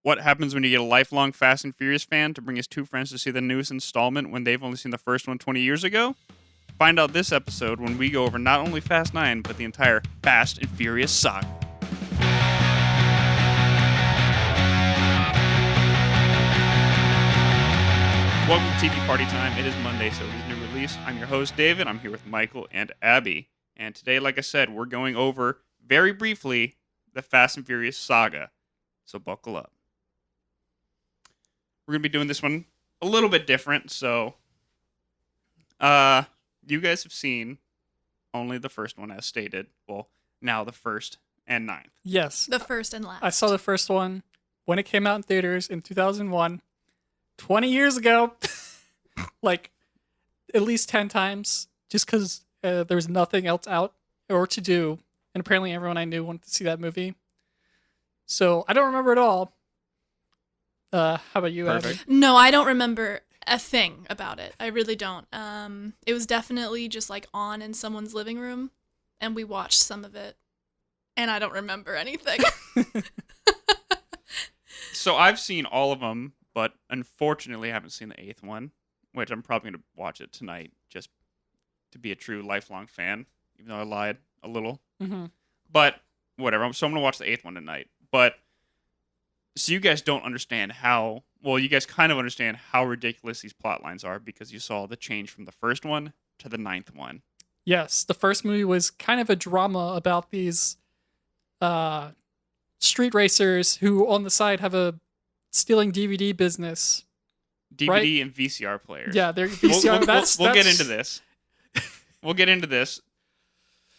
What happens when you get a lifelong Fast and Furious fan to bring his two friends to see the newest installment when they've only seen the first one 20 years ago? Find out this episode when we go over not only Fast 9, but the entire Fast and Furious saga. Welcome to TV Party Time. It is Monday, so it is new release. I'm your host, David. I'm here with Michael and Abbie. And today, like I said, we're going over, very briefly, the Fast and Furious saga. So buckle up. We're going to be doing this one a little bit different, so you guys have seen only the first one as stated. Well, now the first and ninth. Yes. The first and last. I saw the first one when it came out in theaters in 2001, 20 years ago, like at least 10 times, just because there was nothing else out or to do. And apparently everyone I knew wanted to see that movie. So I don't remember it all. How about you, Abby? No, I don't remember a thing about it. I really don't. It was definitely just like on in someone's living room, and we watched some of it, and I don't remember anything. So I've seen all of them, but unfortunately I haven't seen the eighth one, which I'm probably going to watch it tonight just to be a true lifelong fan, even though I lied a little. Mm-hmm. But whatever. So I'm going to watch the eighth one tonight. But so you guys don't understand how, well, you guys kind of understand how ridiculous these plot lines are because you saw the change from the first one to the ninth one. Yes, the first movie was kind of a drama about these street racers who on the side have a stealing DVD business. DVD right? and VCR players. Yeah, they're VCR. We'll get into this. We'll get into this.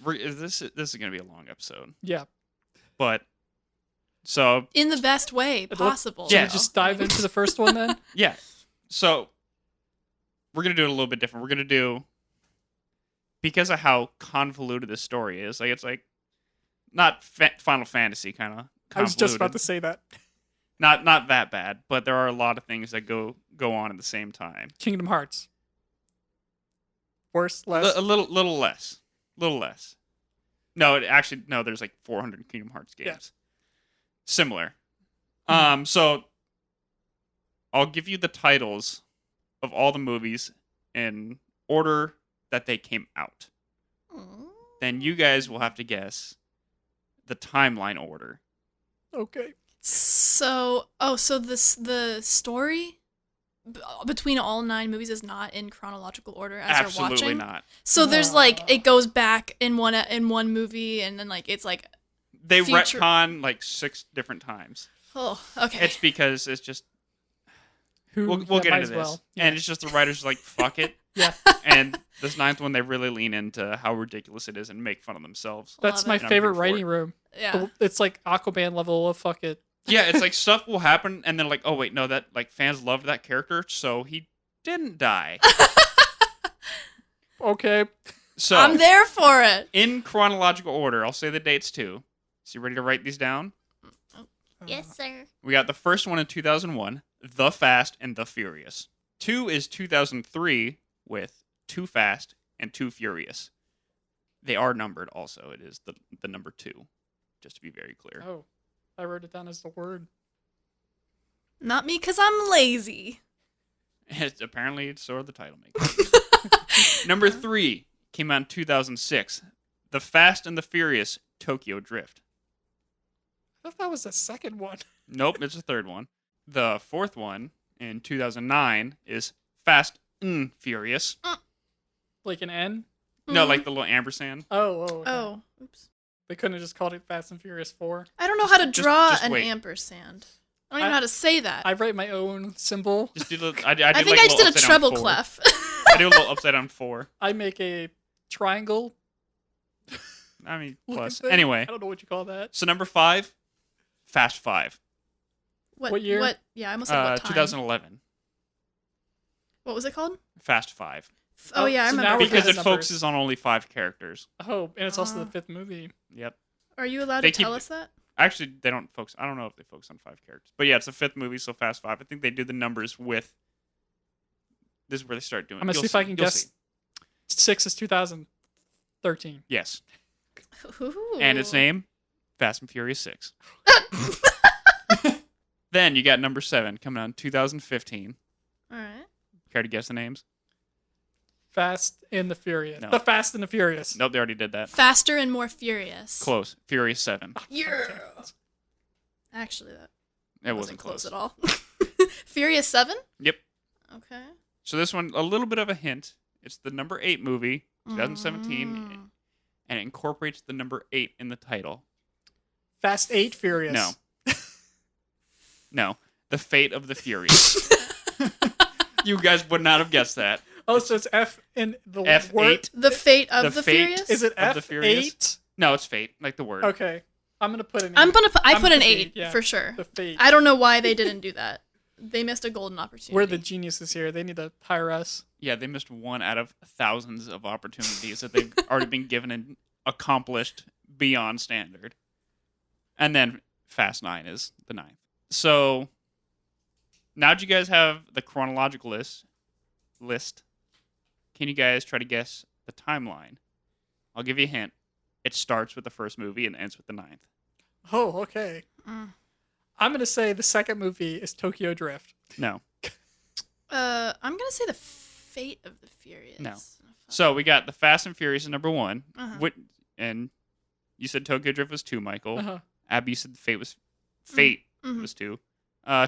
This is going to be a long episode. Yeah. But, so... In the best way possible. Yeah. Should we just dive into the first one then? Yeah. So, we're going to do it a little bit different. We're going to do... Because of how convoluted this story is, like it's like... Not Final Fantasy kind of convoluted. I was just about to say that. Not that bad, but there are a lot of things that go on at the same time. Kingdom Hearts. Worse? Less? A little less. Little less. No, there's like 400 Kingdom Hearts games. Yeah. Similar. So I'll give you the titles of all the movies in order that they came out. Then you guys will have to guess the timeline order. Okay. So the story between all 9 movies is not in chronological order as you're watching? Absolutely not. So there's like, it goes back in one movie, and then like, it's like... They retcon like 6 different times. Oh, okay. It's because it's just... We'll get into this. Well. Yeah. And it's just the writers like, fuck it. Yeah. And this 9th one, they really lean into how ridiculous it is and make fun of themselves. That's my favorite writing room. Yeah. It's like Aquaman level of fuck it. Yeah, it's like stuff will happen, and then like, oh wait, no, that like fans loved that character, so he didn't die. Okay. So I'm there for it. In chronological order, I'll say the dates too. So you ready to write these down? Yes, sir. We got the first one in 2001, The Fast and the Furious. 2 is 2003 with Too Fast and Too Furious. They are numbered also. It is the number 2, just to be very clear. Oh. I wrote it down as the word. Not me, because I'm lazy. Apparently, so are the title makers. Number 3 came out in 2006. The Fast and the Furious Tokyo Drift. I thought that was the second one. Nope, it's the third one. The fourth one in 2009 is Fast and Furious. Like an N? No, like the little ampersand. Oh. Oops. They couldn't have just called it Fast and Furious 4. I don't know how to draw just an wait. ampersand. I don't even know how to say that. I write my own symbol. Just do I think I just did a treble clef. I do a little upside down 4. I make a triangle. I mean, plus. Anyway. I don't know what you call that. So number 5, Fast 5. What year? Yeah, I almost said what time. 2011. What was it called? Fast 5. Oh yeah, I so remember. Because it numbers. focuses on only 5 characters. Oh, and it's also the 5th movie. Yep. Are you allowed to tell us that? Actually, they don't focus. I don't know if they focus on 5 characters. But yeah, it's the 5th movie, so Fast 5. I think they do the numbers with... This is where they start doing it. I'm going to see if I can guess. 6 is 2013. Yes. Ooh. And its name, Fast and Furious 6. Then you got number 7 coming out in 2015. All right. Care to guess the names? Fast and the Furious. No. The Fast and the Furious. Nope, they already did that. Faster and more furious. Close. Furious 7. Yeah. Actually, that It wasn't wasn't close close. at all. Furious 7? Yep. Okay. So this one, a little bit of a hint. It's the number 8 movie, 2017, and it incorporates the number 8 in the title. Fast 8 Furious. No. No. The Fate of the Furious. You guys would not have guessed that. Oh, so it's F in the F8. word? The Fate of The the Fate Furious? Is it Of the F8? Furious? No, it's Fate, like the word. Okay. I'm going to put an 8. I I'm put an the 8 Fate, yeah. for sure. The Fate. I don't know why they didn't do that. They missed a golden opportunity. We're the geniuses here. They need to hire us. Yeah, they missed one out of thousands of opportunities that they've already been given and accomplished beyond standard. And then Fast 9 is the 9th. So now that you guys have the chronological list, can you guys try to guess the timeline? I'll give you a hint. It starts with the first movie and ends with the 9th. Oh, okay. I'm going to say the second movie is Tokyo Drift. No. I'm gonna say the Fate of the Furious. No. So we got the Fast and Furious is number 1. Uh-huh. And you said Tokyo Drift was 2, Michael. Uh-huh. Abby, you said Fate was 2.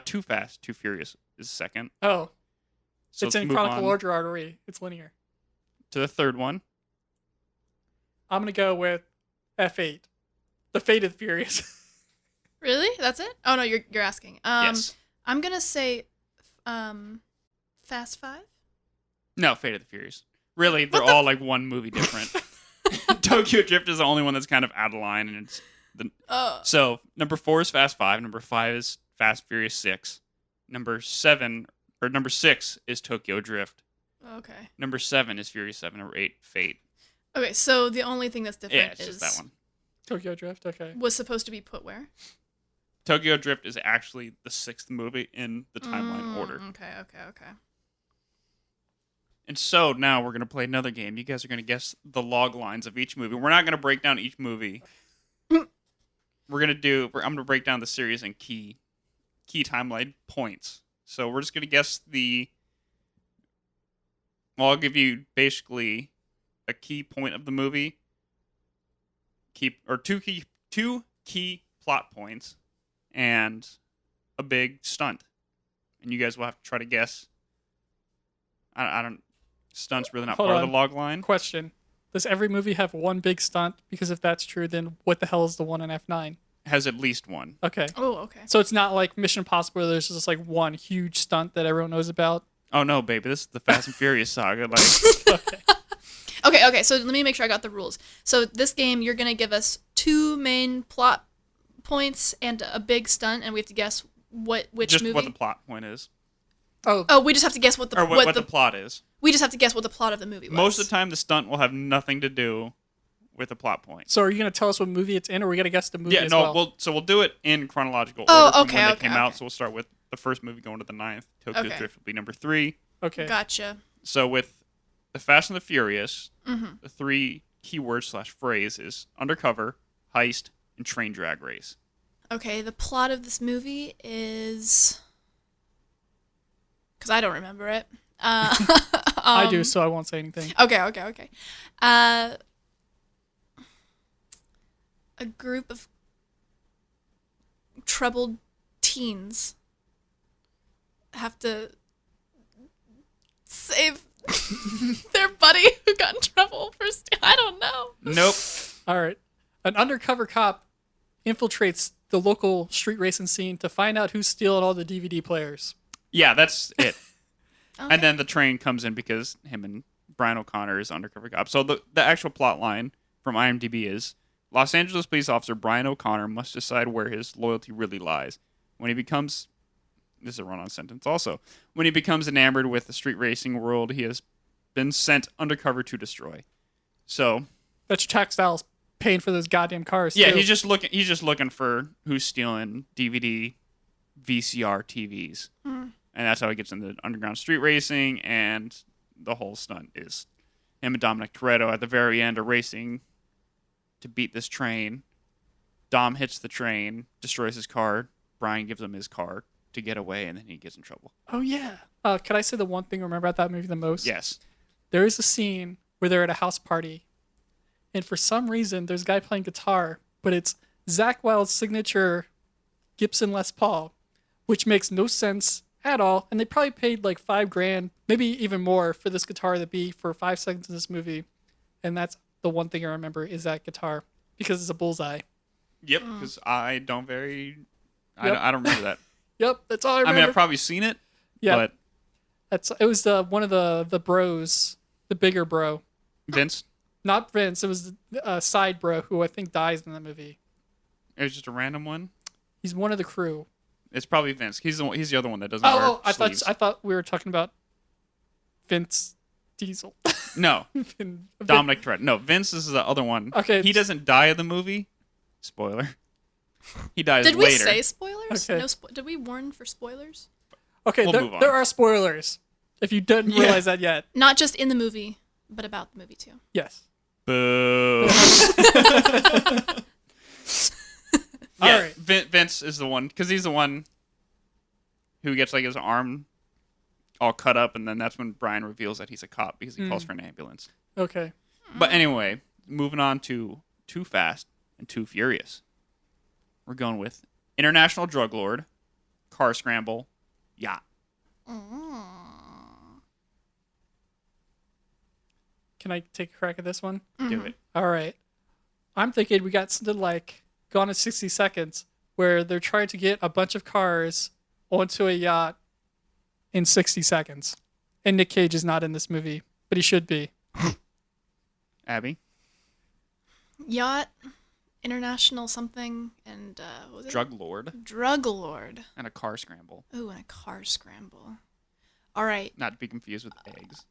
Too Fast, Too Furious is second. Oh. So It's let's in move chronological on order already. It's linear. to the third one. I'm going to go with F8. The Fate of the Furious. Really? That's it? Oh no, you're asking. Yes. I'm gonna say, Fast 5. No, Fate of the Furious. Really, they're all like one movie different. Tokyo Drift is the only one that's kind of out of line, and it's so number 4 is Fast 5. Number 5 is Fast Furious 6. Number 6 is Tokyo Drift. Okay. Number 7 is Furious 7. Number 8, Fate. Okay, so the only thing that's different Yeah, it's is just that one. Tokyo Drift, okay. was supposed to be put where? Tokyo Drift is actually the 6th movie in the timeline order. Okay. And so now we're going to play another game. You guys are going to guess the log lines of each movie. We're not going to break down each movie. I'm going to break down the series and key timeline points. So we're just going to guess I'll give you basically a key point of the movie. Two key plot points and a big stunt. And you guys will have to try to guess. Stunt's really not Hold part of on. the log line. Question. Does every movie have one big stunt? Because if that's true, then what the hell is the one in F9? Has at least one. Okay. Oh, okay. So it's not like Mission Impossible where there's just like one huge stunt that everyone knows about? Oh no, baby, this is the Fast and Furious saga. Like, Okay, so let me make sure I got the rules. So this game, you're going to give us 2 main plot points and a big stunt, and we have to guess which just movie. what the plot point is, Oh, We just have to guess what the or what the plot is. we just have to guess what the plot of the movie was. Most of the time, the stunt will have nothing to do with the plot point. so are you going to tell us what movie it's in, or are we going to guess the movie Yeah, as no, well? we'll do it in chronological Oh, order from okay, when they okay, came out. okay. So we'll start with the first movie going to the 9th. Tokyo Okay. Drift will be number 3. Okay. Gotcha. So with the Fast and the Furious, Mm-hmm. the 3 keywords / phrase is undercover, heist, and train drag race. Okay, the plot of this movie is because I don't remember it. I do, so I won't say anything. Okay. A group of troubled teens have to save their buddy who got in trouble for I don't know. Nope. All right. An undercover cop infiltrates the local street racing scene to find out who's stealing all the DVD players. Yeah, that's it. Okay. And then the train comes in because him and Brian O'Connor is undercover cop. So the actual plot line from IMDb is Los Angeles police officer Brian O'Connor must decide where his loyalty really lies. When he becomes, this is a run-on sentence also, when he becomes enamored with the street racing world he has been sent undercover to destroy. So That's your textiles paying for those goddamn cars. yeah, too. he's just looking for who's stealing DVD, VCR TVs. And that's how he gets into underground street racing, and the whole stunt is him and Dominic Toretto at the very end are racing to beat this train. Dom hits the train, destroys his car, Brian gives him his car to get away, and then he gets in trouble. Oh yeah. Could I say the one thing I remember about that movie the most? Yes. There is a scene where they're at a house party, and for some reason there's a guy playing guitar, but it's Zakk Wylde's signature Gibson Les Paul, which makes no sense at all. And they probably paid like $5,000, maybe even more, for this guitar to be for 5 seconds in this movie. And that's the one thing I remember is that guitar because it's a bullseye. Yep, because I don't Yep. I don't remember that. Yep, that's all I remember. I mean, I've probably seen it, Yeah, but it was one of the bros, the bigger bro, Vince, not Vince. It was a side bro who I think dies in the movie. it was just a random one. He's one of the crew. It's probably Vince. He's the other one that doesn't wear sleeves. I thought we were talking about Vince Diesel. No, Dominic Toretto. No, Vince is the other one. Okay. He doesn't die in the movie. Spoiler. He dies Did later. we say spoilers? Okay. No. Did we warn for spoilers? Okay, We'll move on. there are spoilers. If you didn't realize that yet, Not just in the movie, but about the movie too. yes. Boo. All Yeah, right. Vince is the one because he's the one who gets like his arm all cut up, and then that's when Brian reveals that he's a cop because he calls for an ambulance. Okay. But anyway, moving on to Too Fast and Too Furious. We're going with International Drug Lord, Car Scramble, Yacht. Can I take a crack at this one? Do it. All right. I'm thinking we got something like Gone in 60 Seconds, where they're trying to get a bunch of cars onto a yacht in 60 seconds. And Nick Cage is not in this movie, but he should be. Abby? Yacht, international something, and what was it? Drug Lord Drug Lord. and a Car Scramble. Ooh, and a car scramble. All right. Not to be confused with eggs.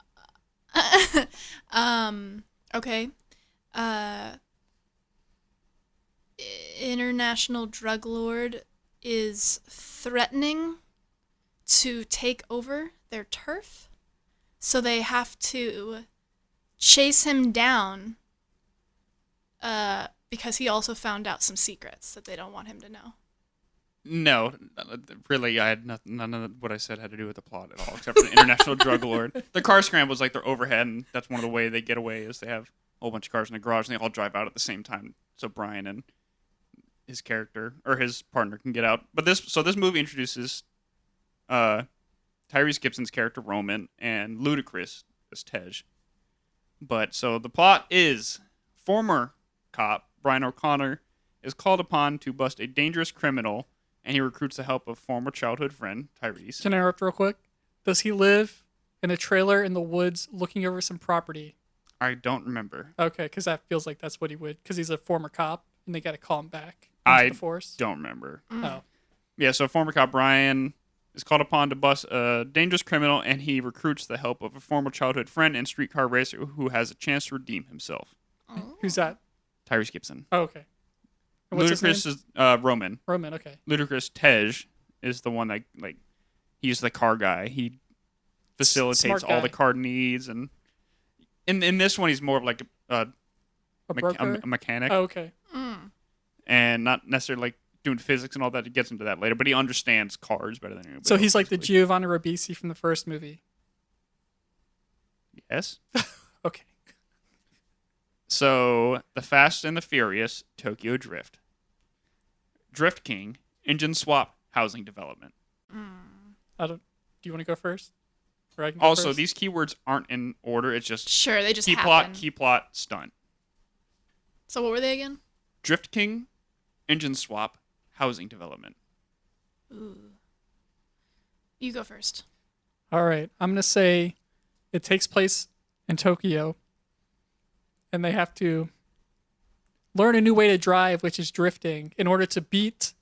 Okay. International drug lord is threatening to take over their turf, so they have to chase him down because he also found out some secrets that they don't want him to know. No, really, I had none of what I said had to do with the plot at all, except for the International Drug Lord. The Car Scramble is like their overhead, and that's one of the way they get away is they have a whole bunch of cars in the garage, and they all drive out at the same time, so Brian and his character or his partner can get out. But this movie introduces Tyrese Gibson's character Roman and Ludacris as Tej. But so the plot is former cop Brian O'Connor is called upon to bust a dangerous criminal, and he recruits the help of former childhood friend Tyrese. Can I interrupt real quick? Does he live in a trailer in the woods looking over some property? I don't remember. Okay, because that feels like that's what he would, because he's a former cop, and they got to call him back into I the force. don't remember. Oh. Yeah, so former cop Brian is called upon to bust a dangerous criminal, and he recruits the help of a former childhood friend and streetcar racer who has a chance to redeem himself. Who's that? Tyrese Gibson. Oh, okay. And what's his Ludacris name? is Roman. Roman, okay. Ludacris Tej is the one that he's the car guy. He facilitates Smart all guy. the car needs, and in this one he's more of like A broker? a mechanic, Oh, okay. and not necessarily like doing physics and all that. He gets into that later, but he understands cars better than anybody. So else, he's like the basically. Giovanni Ribisi from the first movie. Yes. Okay. So the Fast and the Furious Tokyo Drift, Drift King, engine swap, housing development. Do you want to go first? Or I can go Also, first? these keywords aren't in order. It's just Sure, they just key happen. plot, stunt. So what were they again? Drift King, engine swap, housing development. Ooh. You go first. All right. I'm going to say it takes place in Tokyo, and they have to learn a new way to drive, which is drifting, in order to beat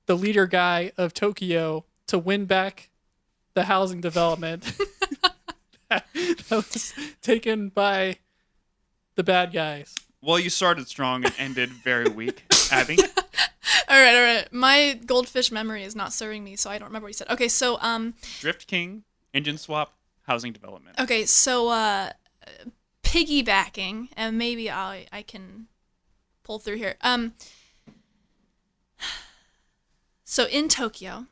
the leader guy of Tokyo to win back the housing development that was taken by the bad guys. Well, you started strong and ended very weak, Abby. All right. My goldfish memory is not serving me, so I don't remember what you said. Okay, so Drift King, engine swap, housing development. Piggybacking, and maybe I can pull through here. So in Tokyo,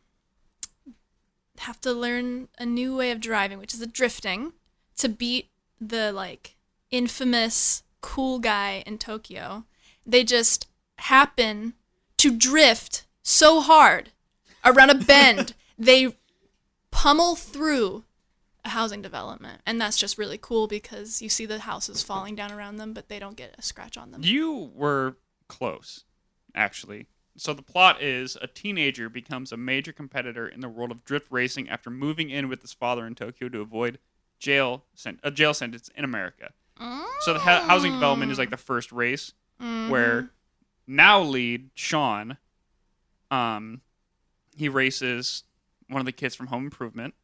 have to learn a new way of driving, which is the drifting, to beat the like infamous cool guy in Tokyo. They just happen to drift so hard around a bend, they pummel through a housing development. And that's just really cool because you see the houses falling down around them, but they don't get a scratch on them. You were close, actually. So the plot is a teenager becomes a major competitor in the world of drift racing after moving in with his father in Tokyo to avoid a jail sentence in America. So the housing development is like the first race where now lead Sean, he races one of the kids from Home Improvement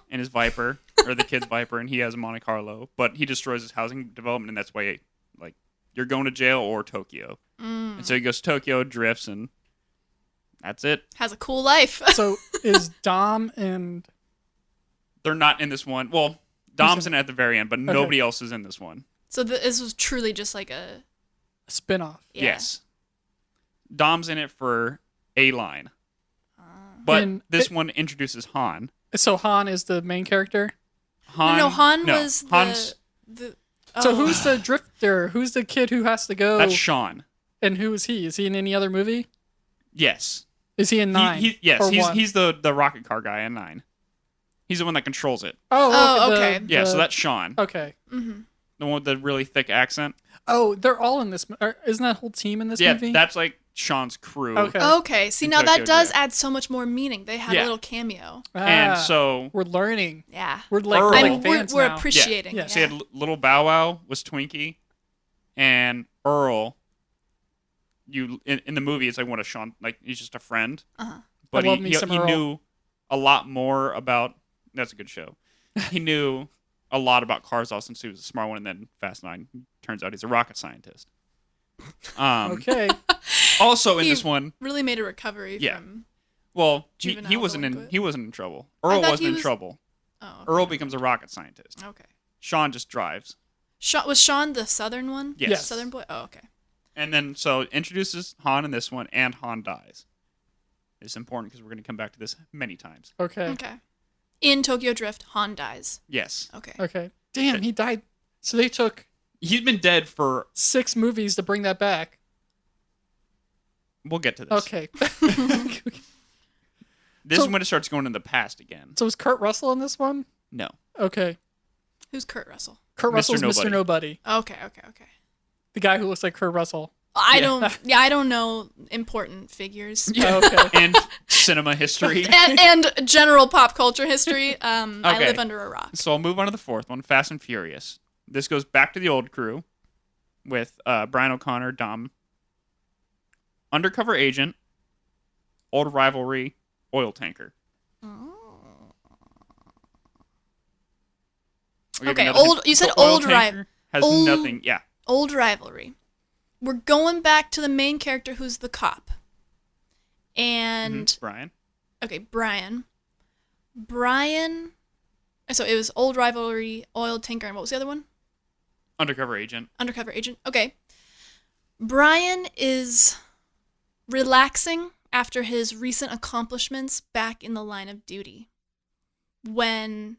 in his Viper, or the kid's Viper, and he has a Monte Carlo, but he destroys his housing development, and that's why like you're going to jail or Tokyo. And so he goes to Tokyo, drifts, and that's it. Has a cool life. So is Dom and... They're not in this one. Well, Dom's in it at the very end, but nobody else is in this one. So this was truly just like a spin-off. Yeah. Yes. Dom's in it for a line. But this one introduces Han. So Han is the main character? Han was Han's, the So who's the drifter? Who's the kid who has to go? That's Sean. And who is he? Is he in any other movie? Yes. Is he in 9? Yes, he's the rocket car guy in 9. He's the one that controls it. Oh, okay. Yeah, so that's Sean. Okay. Mm-hmm. The one with the really thick accent. Oh, they're all in this. Isn't that whole team in this movie? Yeah, that's like Sean's crew. Okay. See, now that does add so much more meaning. They had a little cameo. And so... We're learning. Yeah. We're like we're now. appreciating. Yeah. So you had Little Bow Wow was Twinkie, and Earl... in the movie, it's like one of Sean, like he's just a friend. But he knew a lot more about. That's a good show. He knew a lot about cars, also, since he was a smart one. And then Fast 9 turns out he's a rocket scientist. Okay. Also in this one, really made a recovery. From well, he wasn't in trouble. Earl wasn't in trouble. Oh, okay. Earl becomes a rocket scientist. Okay. Sean just drives. Was Sean the Southern one? Yes. Southern boy. Oh, okay. And then, so, introduces Han in this one, and Han dies. It's important because we're going to come back to this many times. Okay. In Tokyo Drift, Han dies. Yes. Okay. Damn, he died. So they took... He's been dead for... 6 movies to bring that back. We'll get to this. Okay. This is when it starts going in the past again. So is Kurt Russell in this one? No. Okay. Who's Kurt Russell? Kurt Russell's Mr. Nobody. Okay. The guy who looks like Kurt Russell. I don't know important figures. Yeah. Okay. And cinema history. and general pop culture history. I live under a rock. So I'll move on to the fourth one, Fast and Furious. This goes back to the old crew with Brian O'Connor, Dom, undercover agent, old rivalry, oil tanker. Okay, you said old rivalry. Has nothing, yeah. Old rivalry. We're going back to the main character who's the cop. And... Brian. Okay, Brian. So it was old rivalry, oil tanker, and what was the other one? Undercover agent. Undercover agent. Okay. Brian is relaxing after his recent accomplishments back in the line of duty. When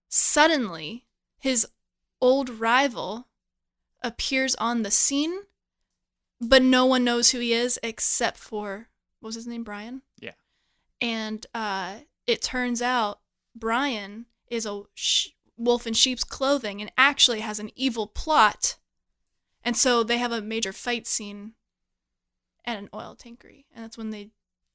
suddenly his old rival appears on the scene, but no one knows who he is except for, what was his name, Brian? Yeah. And it turns out Brian is a wolf in sheep's clothing and actually has an evil plot. And so they have a major fight scene at an oil tankery. And that's when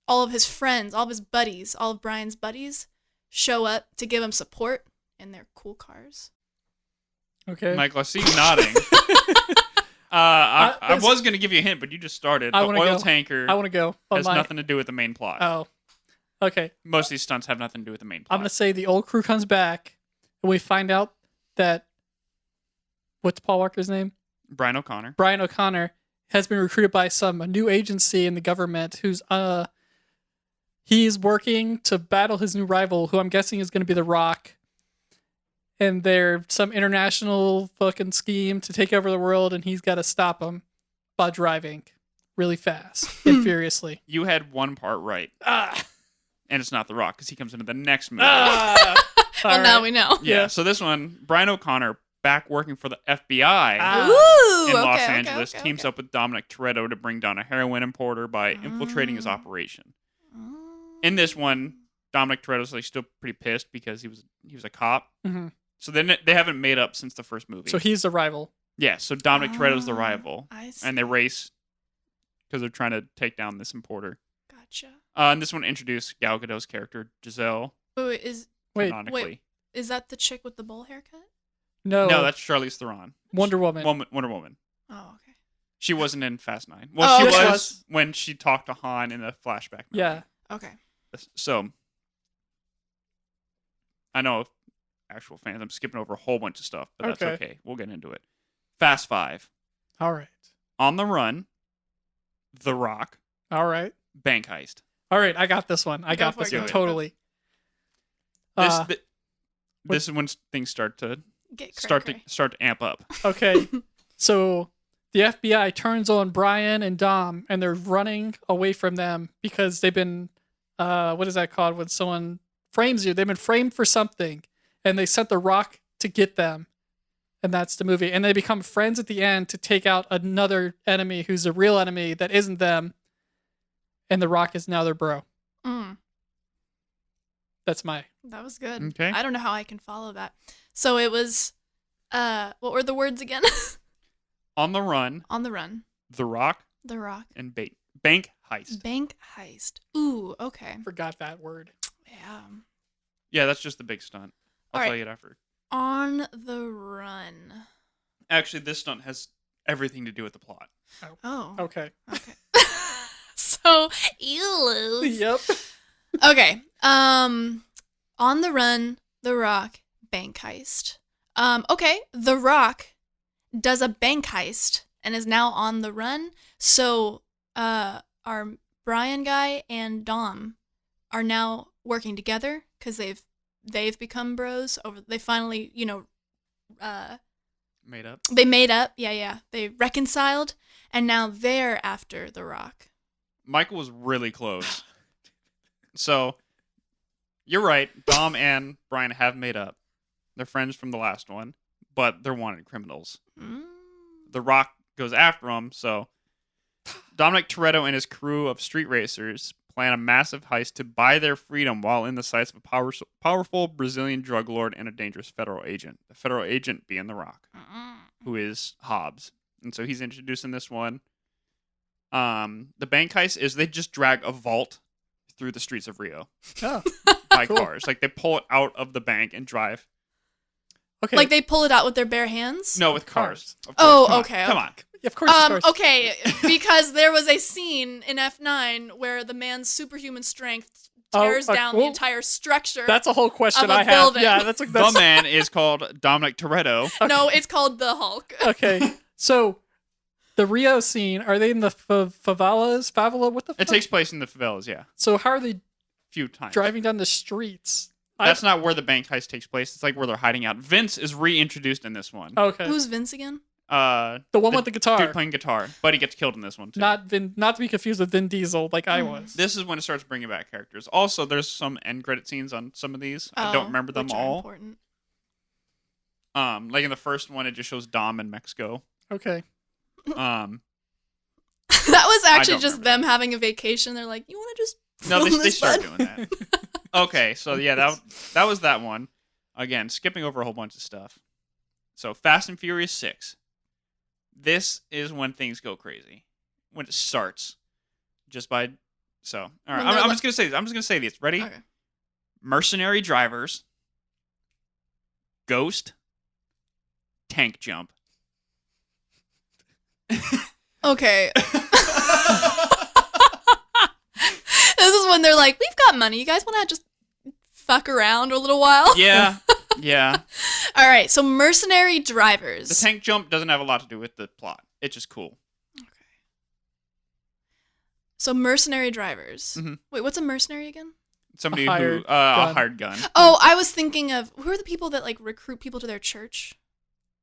all of his friends, all of his buddies, all of Brian's buddies show up to give him support in their cool cars. Okay. Michael, I see you nodding. I was going to give you a hint, but you just started. The oil tanker I want to go. has nothing to do with the main plot. Oh. Okay. Most of these stunts have nothing to do with the main plot. I'm going to say the old crew comes back, and we find out that... What's Paul Walker's name? Brian O'Connor. Brian O'Connor has been recruited by a new agency in the government who's... He's working to battle his new rival, who I'm guessing is going to be The Rock. And there's some international fucking scheme to take over the world, and he's got to stop him by driving. really fast and furiously. You had one part right, Ah. and it's not The Rock because he comes into the next movie. Ah. Well, All now right. we know. Yeah, so this one, Brian O'Connor, back working for the FBI Ah. Ooh, in okay, Los okay, Angeles, okay, teams okay. up with Dominic Toretto to bring down a heroin importer by infiltrating his operation. In this one, Dominic Toretto's like still pretty pissed because he was a cop. Mm-hmm. So then they haven't made up since the first movie. So he's the rival. Yeah, so Dominic Toretto's the rival, I see. and they race because they're trying to take down this importer. Gotcha. And this one introduced Gal Gadot's character Giselle Wait, is canonically. is that the chick with the bowl haircut? No, No, that's Charlize Theron. Wonder Woman. Wonder Woman. Oh, okay. She wasn't in Fast 9. Well, she okay. was when she talked to Han in the flashback. Yeah. Okay. So, I know actual fans, I'm skipping over a whole bunch of stuff, but that's okay. We'll get into it. Fast 5. All right. On the Run. The Rock. All right. Bank Heist. All right. I got this one. I Go got for this it, one go. totally. This is when things start to Get start cray-cray. to amp up. Okay. So the FBI turns on Brian and Dom, and they're running away from them because they've been, what is that called when someone frames you? They've been framed for something, and they sent the Rock to get them. And that's the movie. And they become friends at the end to take out another enemy who's a real enemy that isn't them. And the Rock is now their bro. Mm, That's my. that was good. Okay. I don't know how I can follow that. So it was, what were the words again? On the Run. On the Run. The Rock. The Rock. And Bank Heist. Bank Heist. Ooh, okay. Forgot that word. Yeah. Yeah, that's just the big stunt. I'll All tell right. you it after. On the Run. Actually, this stunt has everything to do with the plot. Oh. Okay. Okay. So, you lose. Yep. Okay. On the Run, The Rock, bank heist. Okay, The Rock does a bank heist and is now on the run. So, our Brian guy and Dom are now working together because they've become bros. They finally, Made up. they made up. Yeah. They reconciled, and now they're after The Rock. Michael was really close. So, you're right. Dom and Brian have made up. They're friends from the last one, but they're wanted criminals. Mm. The Rock goes after them, so Dominic Toretto and his crew of street racers plan a massive heist to buy their freedom while in the sights of a powerful Brazilian drug lord and a dangerous federal agent. The federal agent being The Rock, who is Hobbs. And so he's introduced in this one. The bank heist is they just drag a vault through the streets of Rio Oh, by Cool. cars. Like they pull it out of the bank and drive. okay. Like they pull it out with their bare hands? No, with cars. Of course. Oh, Come on, okay, Come okay. on. Of course. Okay, because there was a scene in F9 where the man's superhuman strength tears down the well, entire structure. That's a whole question Of a I have. building. Yeah, that's The man is called Dominic Toretto. No, it's called the Hulk. Okay. So the Rio scene, are they in the favelas? Favela? What the fuck? It takes place in the favelas, yeah. So how are they Few times. driving down the streets? That's not where the bank heist takes place. It's like where they're hiding out. Vince is reintroduced in this one. Okay. Who's Vince again? the one with the guitar? Dude playing guitar, but he gets killed in this one too. Not to be confused with Vin Diesel, like I was. This is when it starts bringing back characters. Also, there's some end credit scenes on some of these. I don't remember them which are all. important. Like in the first one, it just shows Dom in Mexico. Okay. That was actually don't just remember them having a vacation. They're like, you want to just No, film they this, start bud?" doing that. Okay, so yeah, that was that one. Again, skipping over a whole bunch of stuff. So Fast and Furious 6. This is when things go crazy. When it starts. Just by so all right. When I'm they're just gonna say this. I'm just gonna say this. Ready? Okay. Mercenary drivers. Ghost. Tank jump. Okay. This is when they're like, we've got money. You guys want to just fuck around a little while? Yeah. Yeah. All right. So mercenary drivers. The tank jump doesn't have a lot to do with the plot. It's just cool. So mercenary drivers. Mhm. Wait, what's a mercenary again? Somebody A who hired gun. a hired gun. Oh, I was thinking of who are the people that like recruit people to their church?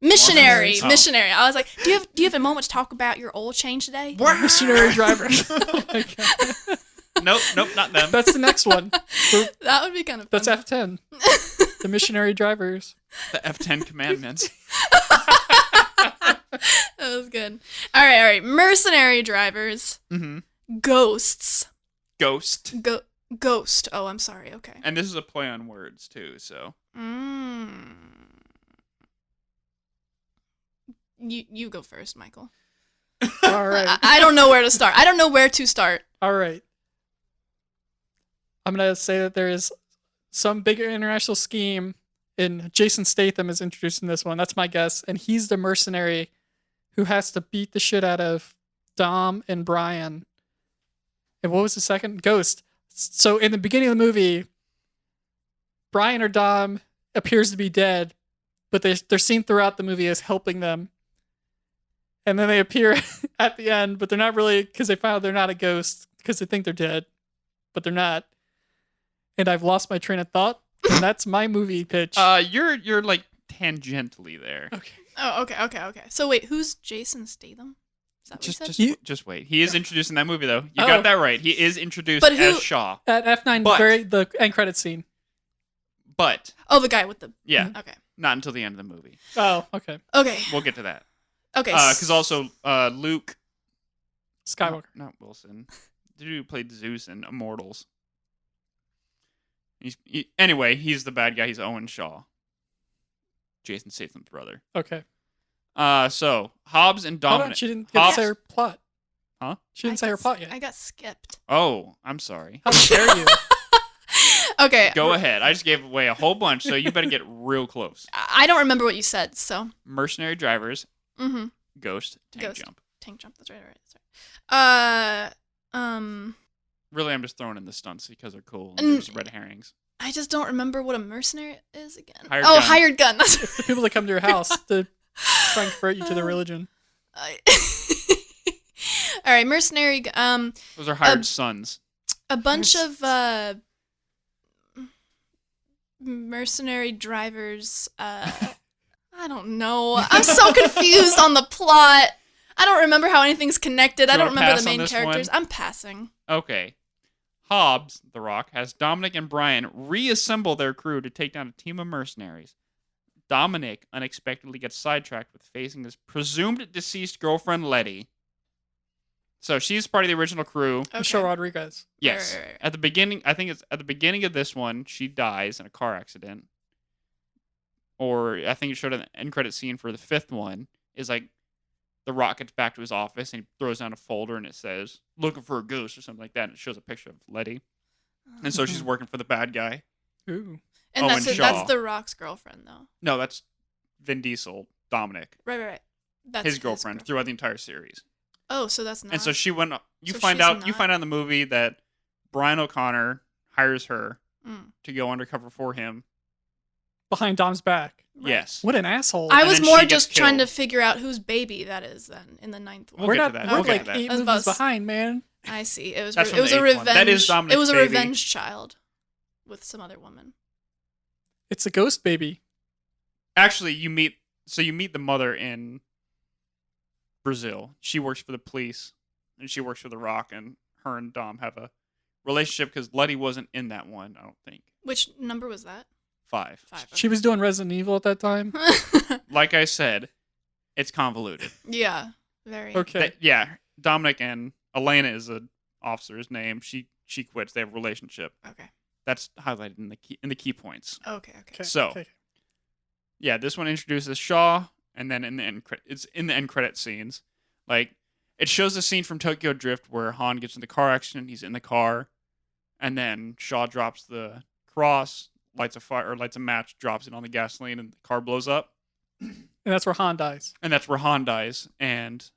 Missionary. Oh. Missionary. I was like, do you have a moment to talk about your oil change today? Missionary drivers. Oh my God. Nope, not them. That's the next one. That would be kind of fun. That's F10. The missionary drivers. The F10 commandments. That was good. All right. Mercenary drivers. Mm-hmm. Ghosts. Ghost. Ghost. Oh, I'm sorry. Okay. And this is a play on words too, so. You go first, Michael. All right. I don't know where to start. I don't know where to start. All right. I'm going to say that there is some bigger international scheme, and Jason Statham is introduced in this one. That's my guess. And he's the mercenary who has to beat the shit out of Dom and Brian. And what was the second? Ghost. So in the beginning of the movie, Brian or Dom appears to be dead, but they're seen throughout the movie as helping them. And then they appear at the end, but they're not really, because they found out they're not a ghost, because they think they're dead, but they're not. And I've lost my train of thought, and that's my movie pitch. You're like tangentially there. Okay. Oh, okay. So wait, who's Jason Statham? Is that what you said? Just wait. He is introduced in that movie though. You Oh. got that right. He is introduced But who- as Shaw. At F9, But- the end credit scene. But Oh, the guy with the. yeah, Okay. not until the end of the movie. Oh, okay. Okay. We'll get to that. Okay. Because also Luke Skywalker. not Wilson. The dude who played Zeus in Immortals. Anyway, he's the bad guy. He's Owen Shaw, Jason Statham's brother. Okay. So Hobbs and Hold on, Dominic. she didn't get Hobbs- to say her plot. Huh? She didn't say her plot yet. I got skipped. Oh, I'm sorry. How dare you? Okay. Go ahead. I just gave away a whole bunch, so you better get real close. I don't remember what you said, so. Mercenary drivers, Mm-hmm. ghost, tank Ghost. jump. Tank jump. That's right. Really, I'm just throwing in the stunts because they're cool. And Mm. they're just red herrings. I just don't remember what a mercenary is again. Hired gun. Hired gun. That's It's the people that come to your house to try and convert you to the religion. All right, mercenary. Those are hired sons. A bunch Yes. of mercenary drivers. I don't know. I'm so confused on the plot. I don't remember how anything's connected. Do I you don't wanna remember pass the on main this characters. one? I'm passing. Okay. Hobbs, The Rock, has Dominic and Brian reassemble their crew to take down a team of mercenaries. Dominic unexpectedly gets sidetracked with facing his presumed deceased girlfriend, Letty. So she's part of the original crew. Michelle Rodriguez. Yes. Right. At the beginning, I think it's at the beginning of this one, she dies in a car accident. Or I think it showed an end credit scene for the fifth one. Is like The Rock gets back to his office and he throws down a folder and it says, "Looking for a ghost" or something like that. And it shows a picture of Letty. And so she's working for the bad guy. Ooh. And Owen that's Shaw. that's The Rock's girlfriend, though. No, that's Vin Diesel, Dominic. Right. That's His girlfriend throughout the entire series. Oh, so that's not. And so she went. You So find she's out. You not- find out in the movie that Brian O'Connor hires her Mm. to go undercover for him. Behind Dom's back. Right. Yes. What an asshole. I And was then more she gets just trying to killed. figure out whose baby that is then in the ninth one. We'll we're get not. to that. We're We'll get like to that. 8 I was movies about to- behind, man. I see. It was That's it from was the a eighth one. revenge. That is It Dominic's was a baby. revenge child with some other woman. It's a ghost baby. Actually, you meet the mother in Brazil. She works for the police, and she works for The Rock, and her and Dom have a relationship because Letty wasn't in that one. I don't think Which number was that? 5. 5. She was doing Resident Evil at that time. Like I said, it's convoluted. Yeah, very. Okay. Yeah, Dominic and Elena is an officer's name. She quits. They have a relationship. Okay. That's highlighted in the key points. Okay. Okay. So- okay. Yeah, this one introduces Shaw, and then it's in the end credit scenes. Like, it shows the scene from Tokyo Drift where Han gets in the car accident. He's in the car, and then Shaw drops the cross, lights a match, drops it on the gasoline, and the car blows up. And that's where Han dies. And that's where Han dies. And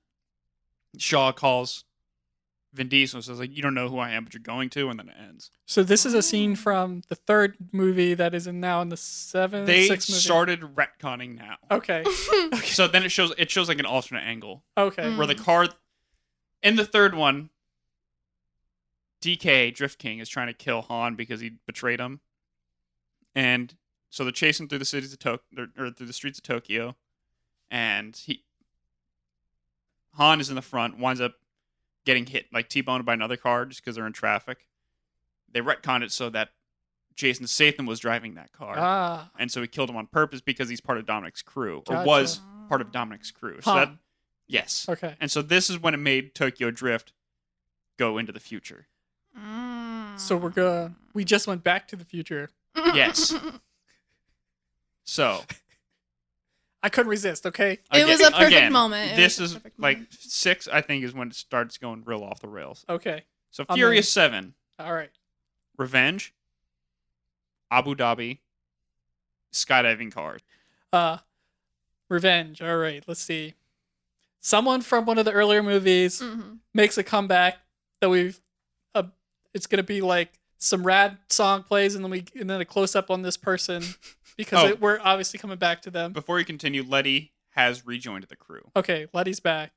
Shaw calls Vin Diesel and says, like, "You don't know who I am, but you're going to," and then it ends. So this is a scene from the third movie that is now in the They sixth movie. started retconning now. Okay. So then it shows like an alternate angle Okay. where the car in the third one, DK Drift King is trying to kill Han because he betrayed him, and so they're chasing through the cities of through the streets of Tokyo, and Han is in the front, winds up getting hit, like T-boned by another car just because they're in traffic. They retconned it so that Jason Statham was driving that car. And so he killed him on purpose because he's part of Dominic's crew, or was part of Dominic's crew. So Han. yes. Okay. And so this is when it made Tokyo Drift go into the future. So we just went back to the future. Yes. So I couldn't resist, okay? It was a perfect moment. This is like 6, I think, is when it starts going real off the rails. Okay. So Furious 7. All right. Revenge. Abu Dhabi. Skydiving cars. Revenge. All right. Let's see. Someone from one of the earlier movies makes a comeback that it's gonna be like some rad song plays and then a close up on this person because we're obviously coming back to them. Before you continue, Letty has rejoined the crew. Okay, Letty's back.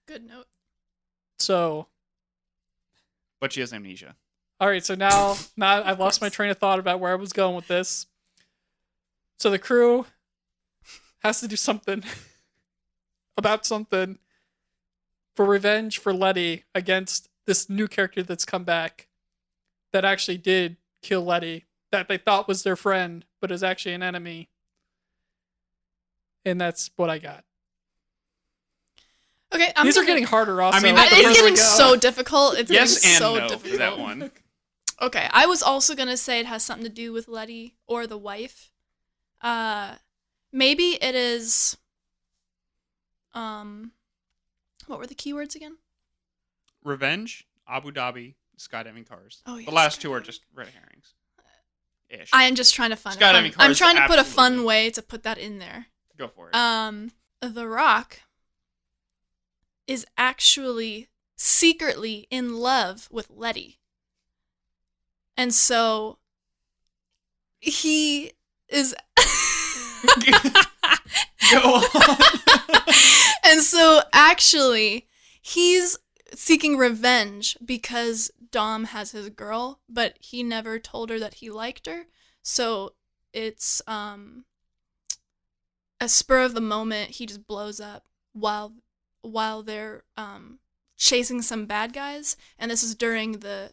Good note. So, but she has amnesia. All right, so now I've lost my train of thought about where I was going with this. So the crew has to do something about something for revenge for Letty against this new character that's come back that actually did kill Letty, that they thought was their friend, but is actually an enemy. And that's what I got. Okay, these are getting harder also. I mean, it's getting so difficult. It's yes getting and so no difficult. for that one. Okay, I was also gonna say it has something to do with Letty or the wife. Maybe it is. What were the keywords again? Revenge, Abu Dhabi, skydiving cars. Oh, yeah, the last two are just red herrings. Ish. I am just trying to find. Skydiving cars. I'm trying to put a fun absolutely. way to put that in there. Go for it. The Rock is actually secretly in love with Letty. And so he is Go on. And so actually he's seeking revenge because Dom has his girl, but he never told her that he liked her. So it's a spur of the moment, he just blows up while they're chasing some bad guys, and this is during the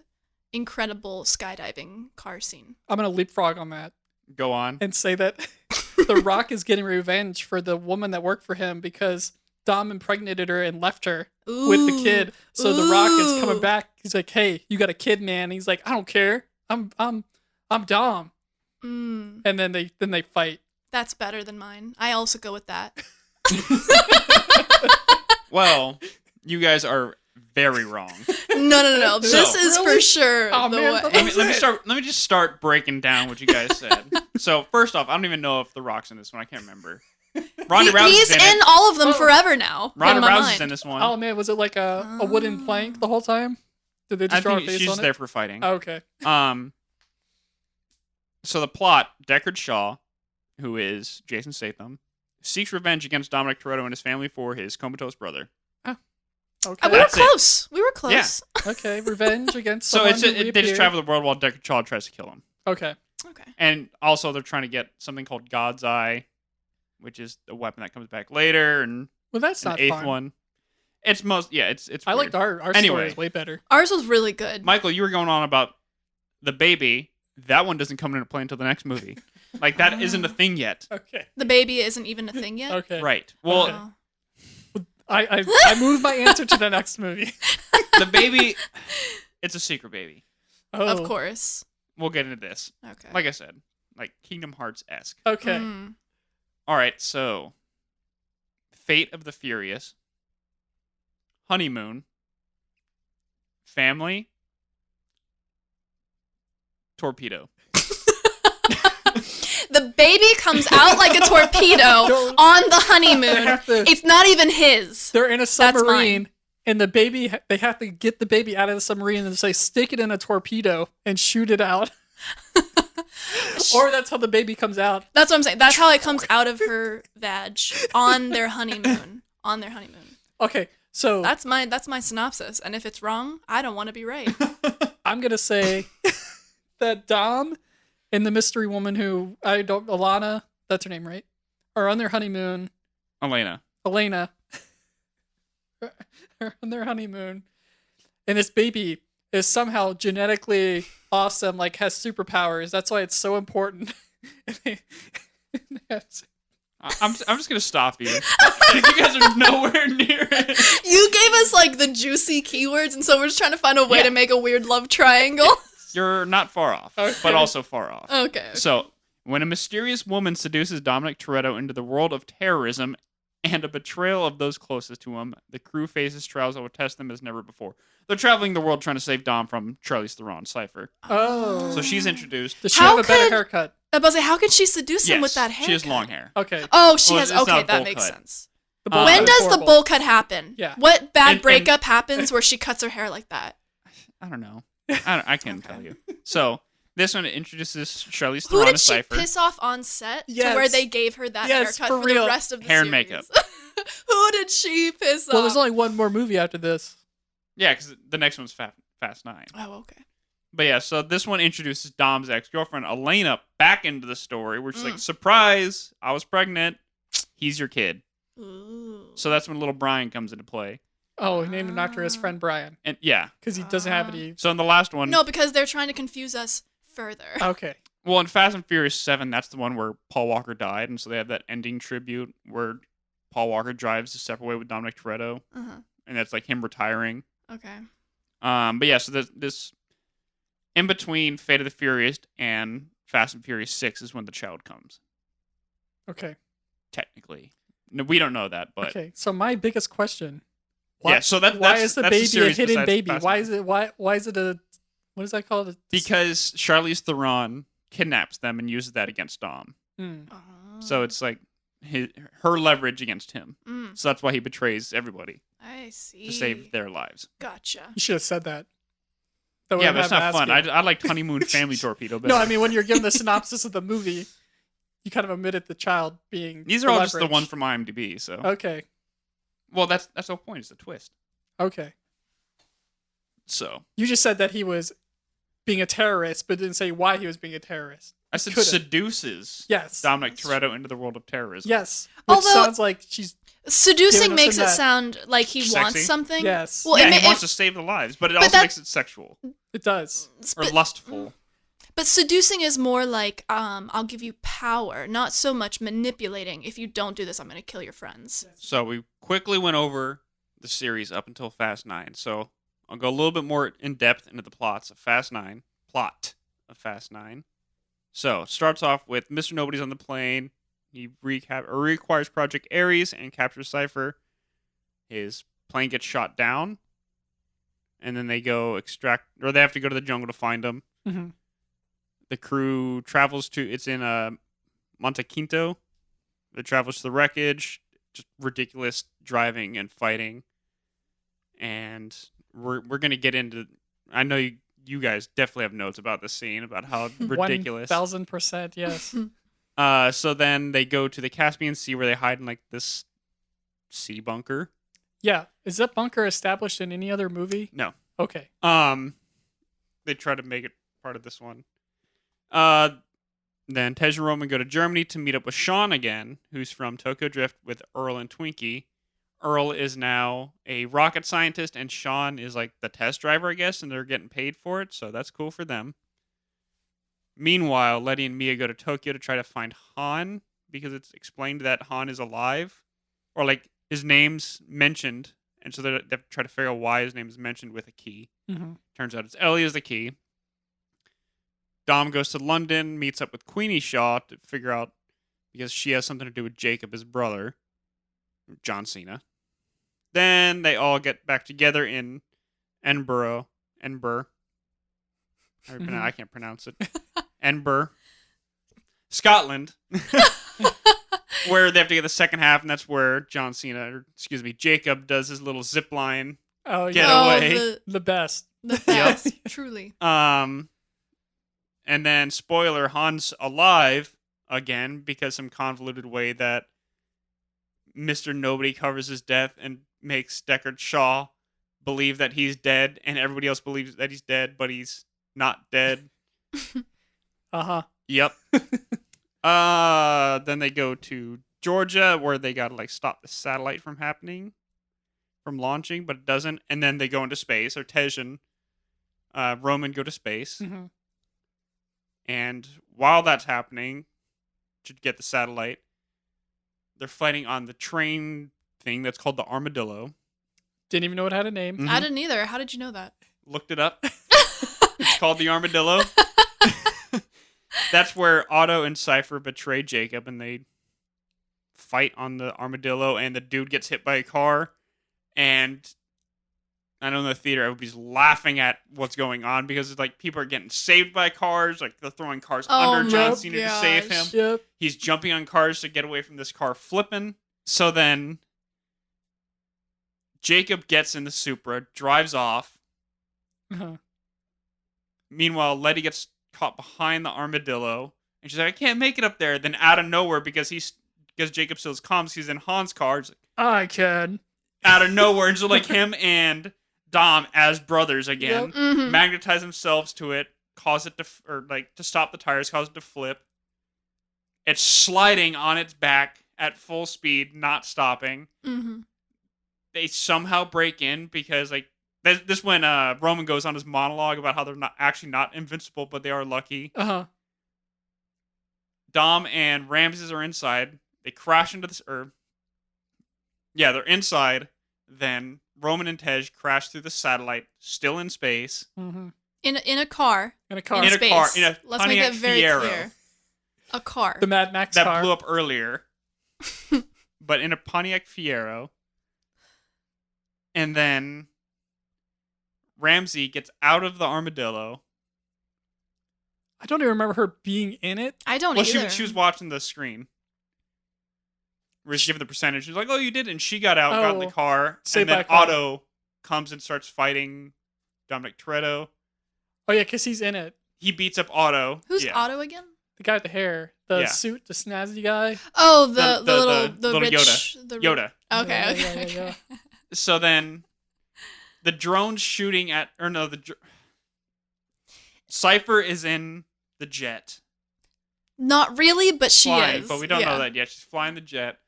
incredible skydiving car scene. I'm going to leapfrog on that. Go on. And say that The Rock is getting revenge for the woman that worked for him because Dom impregnated her and left her with the kid. So The Rock is coming back. He's like, "Hey, you got a kid, man." And he's like, "I don't care. I'm Dom." And then they fight. That's better than mine. I also go with that. Well, you guys are very wrong. No. This is really? for sure Oh, the man, way. Let me just start breaking down what you guys said. So first off, I don't even know if The Rock's in this one. I can't remember. Ronda Rousey's He's in all of them forever now. Ronda in my Rousey's mind. in this one. Oh man, was it like a wooden plank the whole time? Did they just I draw a think face she's on there it? for fighting. Oh, okay. So the plot: Deckard Shaw, who is Jason Statham, seeks revenge against Dominic Toretto and his family for his comatose brother. Okay. We were That's it. close. We were close. Okay. Revenge against So someone they who just reappeared. travel the world while Deckard Shaw tries to kill him. Okay. Okay. And also, they're trying to get something called God's Eye, which is a weapon that comes back later, and Well, that's an not eighth fun. one. It's it's. I weird. liked our Anyway. story is way better. Ours was really good. Michael, you were going on about the baby. That one doesn't come into play until the next movie. Like that isn't a thing yet. Okay. The baby isn't even a thing yet. Okay. Right. Well, Okay. Oh. I moved my answer to the next movie. the baby, it's a secret baby. Oh. Of course. We'll get into this. Okay. Like I said, like Kingdom Hearts esque. Okay. All right. So, Fate of the Furious, Honeymoon, Family, Torpedo. The baby comes out like a torpedo on the honeymoon. It's not even his. They're in a mine. submarine, and the baby. They have to get the baby out of the submarine and say, "Stick it in a torpedo and shoot it out." Or that's how the baby comes out. That's what I'm saying. That's how it comes out of her vag on their honeymoon. On their honeymoon. Okay, so That's my synopsis. And if it's wrong, I don't want to be right. I'm gonna say that Dom and the mystery woman who Alana, that's her name, right? Are on their honeymoon. Elena. Elena on their honeymoon, and this baby is somehow genetically awesome, like has superpowers. That's why it's so important. I'm just gonna stop you. You guys are nowhere near it. You gave us like the juicy keywords, and so we're just trying to find a way to make a weird love triangle. You're not far off, Okay. but also far off. Okay. So, when a mysterious woman seduces Dominic Toretto into the world of terrorism and a betrayal of those closest to him, the crew faces trials that will test them as never before. They're traveling the world trying to save Dom from Charlize Theron, Cypher. Oh. So she's introduced. Does she How have a better could- haircut? I was like, how can she seduce him Yes, with that hair? she has long hair. Okay. Oh, she Well, has. it's not Okay, a that bowl makes cut. sense. The bowl When cut is does the horrible. bowl cut happen? Yeah. What bad And- breakup happens where she cuts her hair like that? I don't know. I can't tell you. So, this one introduces Charlize Who Theron did as she Cypher. piss off on set to Yes. where they gave her that Yes, haircut for for real. the rest of the Hair and series? makeup. Who did she piss off? Well, there's only one more movie after this. Yeah, because the next one's Fast 9. Oh, okay. But yeah, so this one introduces Dom's ex-girlfriend, Elena, back into the story, where she's like, surprise, I was pregnant. He's your kid. Ooh. So that's when little Brian comes into play. Oh, he named him after his friend Brian And yeah, because he doesn't have any. so in the last one, No, because they're trying to confuse us further. Okay. well, in Fast and Furious 7, that's the one where Paul Walker died, and so they have that ending tribute where Paul Walker drives a separate way with Dominic Toretto, Uh-huh. and that's like him retiring. Okay. But yeah, so this in between Fate of the Furious and Fast and Furious 6 is when the child comes. Okay. Technically, no, we don't know that, but Okay. So my biggest question. yeah. So why that's is the that's baby a series hidden besides baby? Fast Why and is it why is it a what is that called? Because Charlize Theron kidnaps them and uses that against Dom. Hmm. So it's like her leverage against him. Mm, So that's why he betrays everybody I see. to save their lives. Gotcha. You should have said that. That Yeah, wouldn't but it's have not to fun. ask you. I liked Honeymoon Family Torpedo better. No, I mean when you're given the synopsis of the movie, you kind of omitted the child being. These are the all just the leverage. ones from IMDb. So Okay. well, that's the whole point. It's a twist. Okay. So You just said that he was being a terrorist, but didn't say why he was being a terrorist. I said Could've. seduces Yes. Dominic Toretto into the world of terrorism. Yes. Which Although- sounds like she's. Seducing Giving us makes in it that- sound like he Sexy? wants something. Yes. Well, Yeah, it, he ma- wants to save the lives, but it but also that- makes it sexual It does. or but, lustful. but seducing is more like I'll give you power, not so much manipulating. If you don't do this, I'm going to kill your friends. So we quickly went over the series up until Fast 9. So I'll go a little bit more in depth into the plot of Fast 9. So it starts off with Mr. Nobody's on the plane. He reacquires Project Ares and captures Cypher. His plane gets shot down. And then they they have to go to the jungle to find him. Hmm. The crew travels it's in Monte Quinto. It travels to the wreckage. Just ridiculous driving and fighting. And we're gonna get into. I know you guys definitely have notes about this scene about how ridiculous. 1,000%. Yes. So then they go to the Caspian Sea where they hide in like this sea bunker. Yeah. Is that bunker established in any other movie? No. Okay. They try to make it part of this one. Then Tej and Roman go to Germany to meet up with Sean again, who's from Tokyo Drift with Earl and Twinkie. Earl is now a rocket scientist, and Sean is like the test driver, I guess, and they're getting paid for it, so that's cool for them. Meanwhile, Letty and Mia go to Tokyo to try to find Han, because it's explained that Han is alive, or like his name's mentioned, and so they have to try to figure out why his name is mentioned with a key. Hmm. Turns out it's Ellie is the key. Dom goes to London, meets up with Queenie Shaw to figure out, because she has something to do with Jacob, his brother, John Cena. Then they all get back together in Edinburgh. I can't pronounce it. Edinburgh. Scotland. Where they have to get the second half, and that's where Jacob does his little zip line. Oh, Get yeah. away. The best. The best, truly. And then, spoiler, Han's alive again because some convoluted way that Mr. Nobody covers his death and makes Deckard Shaw believe that he's dead, and everybody else believes that he's dead, but he's not dead. Uh-huh. Yep. Then they go to Georgia, where they gotta like stop the satellite from launching, but it doesn't. And then they go into space. Or Tej and Roman go to space. Mhm. And while that's happening, to get the satellite, they're fighting on the train thing that's called the Armadillo. Didn't even know it had a name. Mhm. I didn't either. How did you know that? Looked it up. It's called the Armadillo. That's where Otto and Cypher betray Jacob, and they fight on the Armadillo, and the dude gets hit by a car. And I know in the theater, everybody's laughing at what's going on because it's like people are getting saved by cars. Like they're throwing cars under John Cena to save him. Yep. He's jumping on cars to get away from this car flipping. So then Jacob gets in the Supra, drives off. Uh-huh. Meanwhile, Letty gets caught behind the Armadillo, and she's like, "I can't make it up there." Then out of nowhere, because Jacob still has comms, he's in Han's car. It's like, I can. out of nowhere, and so like him and Dom as brothers again, Yep. Mhm. magnetize themselves to it, cause it to stop the tires, cause it to flip. It's sliding on its back at full speed, not stopping. Mhm. They somehow break in because like this when Roman goes on his monologue about how they're not invincible, but they are lucky. Uh-huh. Dom and Ramses are inside. They crash into they're inside. Then Roman and Tej crash through the satellite, still in space. Mm-hmm. In a car. In a car. In a space. car, in a Let's make Pontiac it very Fiero. clear. A car. The Mad Max That car. blew up earlier. But in a Pontiac Fiero. And then Ramsey gets out of the Armadillo. I don't even remember her being in it. I don't Well, either. she was watching the screen. Where she's given the percentage. She's like, "Oh, you did," and she got out, got in the Oh. car, Saved and then by a car. Otto comes and starts fighting Dominic Toretto. Oh, yeah, because he's in it. He beats up Otto. Who's yeah. Otto again? The guy with the hair. The Yeah. suit, the snazzy guy. Oh, The little rich Yoda. the Yoda. Okay, Yeah, okay. yeah, yeah. So then, the drone's shooting at, or no, Cypher is in the jet. Not really, but she Flying, is. but we don't know that yet. She's flying the jet.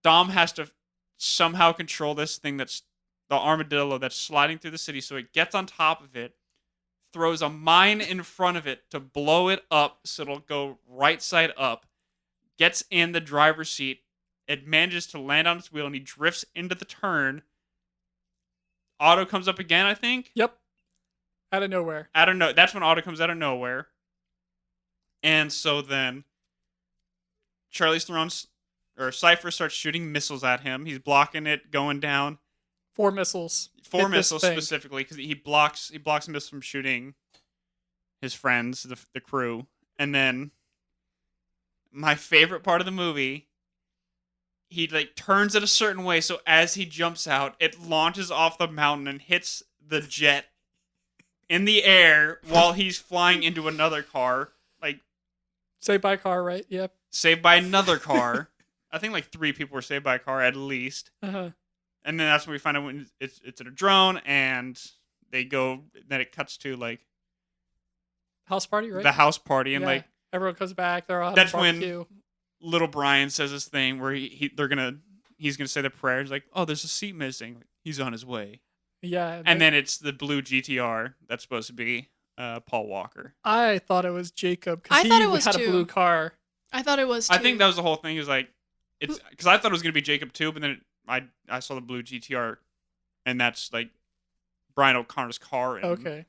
Dom has to somehow control this thing that's the Armadillo that's sliding through the city, so it gets on top of it, throws a mine in front of it to blow it up so it'll go right side up, gets in the driver's seat, it manages to land on its wheel, and he drifts into the turn. Otto comes up again, I think. Yep. Out of nowhere. That's when Otto comes out of nowhere. And so then Cypher starts shooting missiles at him. He's blocking it, going down. 4 missiles. Four Hit this missiles thing. specifically, because he blocks missiles from shooting his friends, the crew. And then my favorite part of the movie, he like turns it a certain way, so as he jumps out, it launches off the mountain and hits the jet in the air while he's flying into another car, like Saved by a car, right? Yep. saved by another car. I think like 3 people were saved by a car at least. Uh-huh. And then that's when we find out when it's in a drone, and they go. Then it cuts to like House party, right? the house party, and Yeah. like Everyone comes back. They're all having That's when- barbecue. little Brian says this thing where he's gonna say the prayer. He's like, "Oh, there's a seat missing. He's on his way." Yeah. And then it's the blue GTR that's supposed to be Paul Walker. I thought it was Jacob I because thought he it was had too. a blue car. I thought it was too. I think that was the whole thing. Is like it's because I thought it was gonna be Jacob too, but then I saw the blue GTR, and that's like Brian O'Connor's car. And Okay.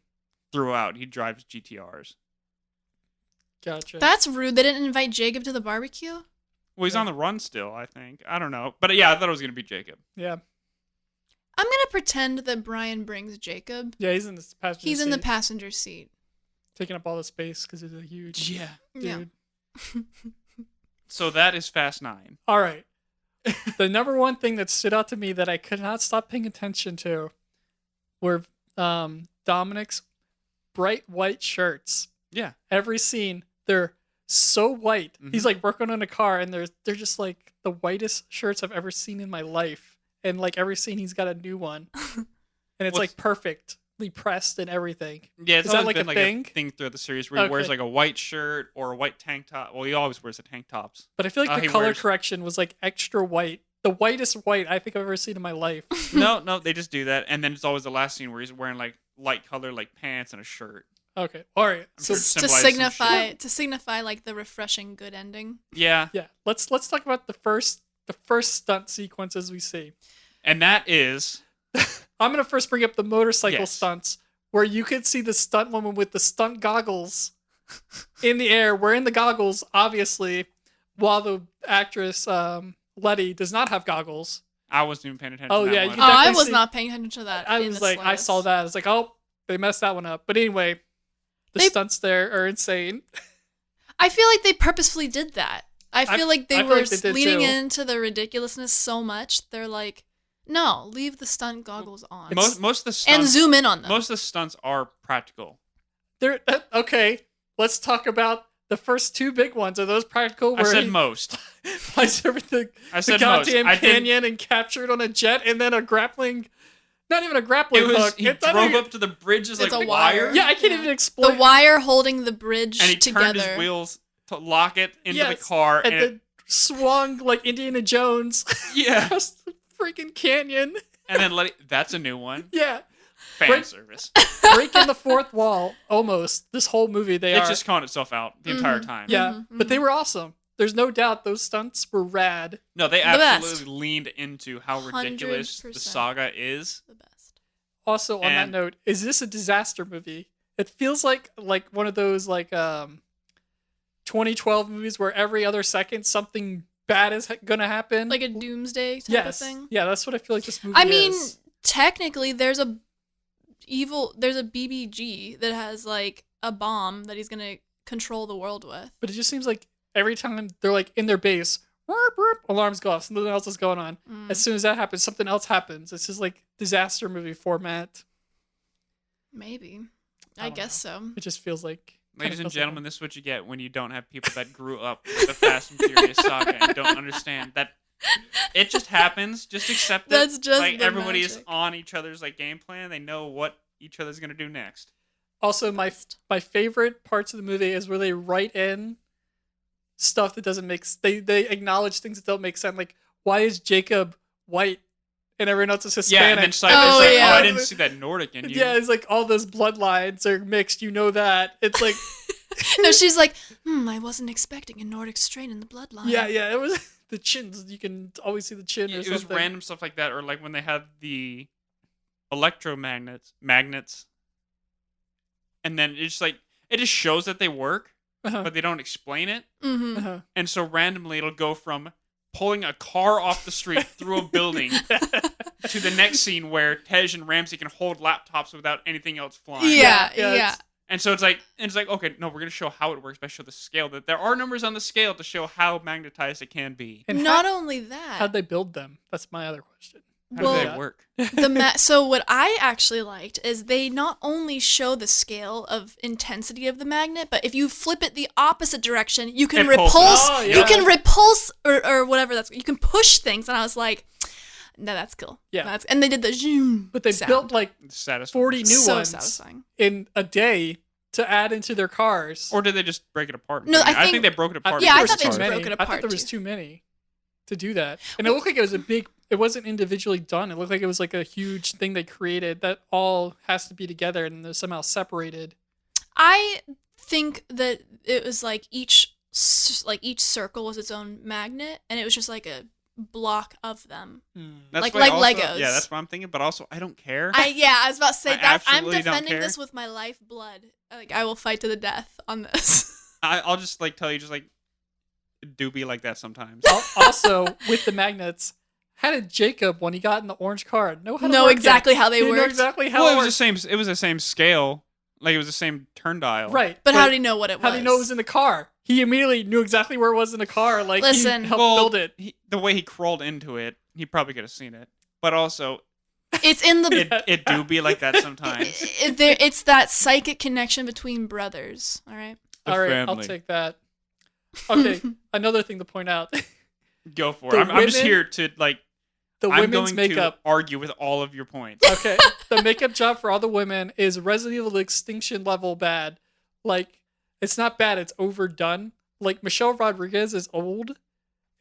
throughout, he drives GTRs. Gotcha. That's rude. They didn't invite Jacob to the barbecue. Well, he's Yeah. on the run still, I think. I don't know. But yeah, I thought it was going to be Jacob. yeah. I'm gonna pretend that Brian brings Jacob. Yeah, he's in the passenger He's in the seat, passenger seat. taking up all the space because he's a huge Yeah. dude. Yeah. So that is Fast 9. All right. The number one thing that stood out to me that I could not stop paying attention to were Dominic's bright white shirts. Yeah. Every scene, they're so white. Mhm. He's like working on a car, and they're just like the whitest shirts I've ever seen in my life. And like every scene, he's got a new one, and it's What's- like perfect. pressed and everything. Yeah, it's Is that always like been a like thing? a thing throughout the series where he wears Okay. like a white shirt or a white tank top. Well, he always wears the tank tops. But I feel like He the color wears- correction was like extra white. The whitest white I think I've ever seen in my life. No, they just do that, and then it's always the last scene where he's wearing like light color like pants and a shirt. Okay. All right. I'm So sure it To symbolizes some signify like the refreshing good ending. Yeah, yeah, let's talk about the first stunt sequences we see. and that is I'm gonna first bring up the motorcycle Yes. stunts where you could see the stunt woman with the stunt goggles in the air, wearing the goggles, obviously, while the actress Letty does not have goggles. I wasn't even paying attention. Oh, to that yeah, you much. can Oh, I definitely was see- not paying attention to that. I in was the like, I saw slightest. that. I was like, oh, they messed that one up. But anyway, the They- stunts there are insane. I feel like they purposefully did that. I feel like they I feel were like they did leaning too. into the ridiculousness so much. They're like, no, leave the stunt goggles on Most of the and stunts, zoom in on them. most of the stunts are practical. There. Okay, let's talk about the first two big ones. Are those practical? I Where said he most. flies over the I said goddamn most. I didn't- canyon and captured on a jet, and then a grappling. Not even a grappling It was hook. he It's not drove even- up to the bridges It's like a wire. Yeah, I can't Yeah. even the explain. wire holding the bridge and he together. turned his wheels to lock it into the Yes, car, and and then swung like Indiana Jones yeah, across the freaking canyon. and then that's a new one. Yeah, Fan Break- service. breaking the fourth wall almost. This whole movie, they It's are. just calling itself out the entire time. Yeah, Mhm, but they were awesome. There's no doubt those stunts were rad. No, they The absolutely best. leaned into how ridiculous the 100%. saga is. The best. Also, on that And- note, is this a disaster movie? It feels like one of those 2012 movies where every other second something bad is gonna happen. Like a doomsday type yes, of thing. yeah, that's what I feel like this movie I mean, is. technically, there's a BBG that has like a bomb that he's gonna control the world with. But it just seems like every time they're like in their base, whoop, whoop, alarms go off, something else is going on. Mm. As soon as that happens, something else happens. It's just like disaster movie format. Maybe. I I don't guess so. It just feels like. Ladies kinda and feels like gentlemen, this is what you get when you don't have people that grew up with the Fast and Furious saga and don't understand that it just happens. Just accept it. That's just like the everybody is magic. on each other's like game plan. They know what each other's gonna do next. Also, my favorite parts of the movie is where they write in stuff that doesn't make they acknowledge things that don't make sense. Like, why is Jacob white and everyone else is Hispanic? Yeah, and then it's like, Oh, it's like, yeah. oh, I didn't see that Nordic in you. Yeah, it's like all those bloodlines are mixed. You know that. It's like, No, she's like, I wasn't expecting a Nordic strain in the bloodline. yeah. It was the chins. You can always see the chin or It something. was random stuff like that, or like when they had the magnets, and then it's like it just shows that they work, Uh-huh. but they don't explain it, Mm-hmm. Uh-huh. and so randomly it'll go from pulling a car off the street through a building to the next scene where Tej and Ramsey can hold laptops without anything else flying. Yeah, Yeah, yeah. it's- And so it's like okay, no, we're gonna show how it works by show the scale, that there are numbers on the scale to show how magnetized it can be. And Not only that, how'd they build them? That's my other question. How well, do they work? so what I actually liked is they not only show the scale of intensity of the magnet, but if you flip it the opposite direction, you can It pulses. repulse. Oh, You yeah. can repulse or whatever that's. You can push things, and I was like, no, that's cool. Yeah. And they did the zoom. But they sound. built like It's satisfying. 40 new so ones satisfying. in a day to add into their cars. Or did they just break it apart? No, I I think think- they broke it apart. Yeah, I before thought it they started. broke it I thought apart, there was too. too many to do that, and it looked like it was a big. It wasn't individually done. It looked like it was like a huge thing they created that all has to be together and they're somehow separated. I think that it was like each circle was its own magnet, and it was just like a block of them. That's Like- why like also- Legos. Yeah, that's what I'm thinking. But also, I don't care. I was about to say I that I'm absolutely don't defending care. this with my lifeblood. Like I will fight to the death on this. I'll just like tell you, just like do be like that sometimes. Also, with the magnets, how did Jacob, when he got in the orange car, know how to Know work exactly it? how they He knew worked. exactly how Well, it it was worked. the same. It was the same scale. Like it was the same turn dial. Right, But how did he know what it was? How did he know it was in the car? He immediately knew exactly where it was in the car. Like, Listen. he helped Well, build it. the way he crawled into it, he probably could have seen it. But also, It's in the. it do be like that sometimes. It's that psychic connection between brothers. All right. The All right, I'll family. take that. Okay, another thing to point out. Go for The it. I'm just women- here to like the I'm women's going makeup. to argue with all of your points. Okay, the makeup job for all the women is Resident Evil Extinction level bad. Like, it's not bad, it's overdone. Like, Michelle Rodriguez is old,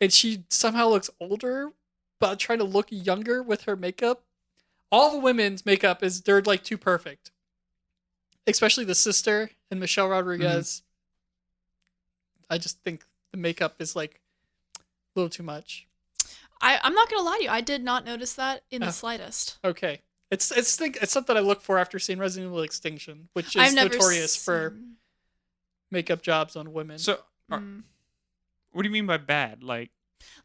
and she somehow looks older, but trying to look younger with her makeup. All the women's makeup they're like too perfect. Especially the sister and Michelle Rodriguez. I just think the makeup is like a little too much. I'm not gonna lie to you. I did not notice that in the slightest. Okay. It's something I look for after seeing Resident Evil Extinction, which is I've never notorious for makeup jobs on women. So, what do you mean by bad? Like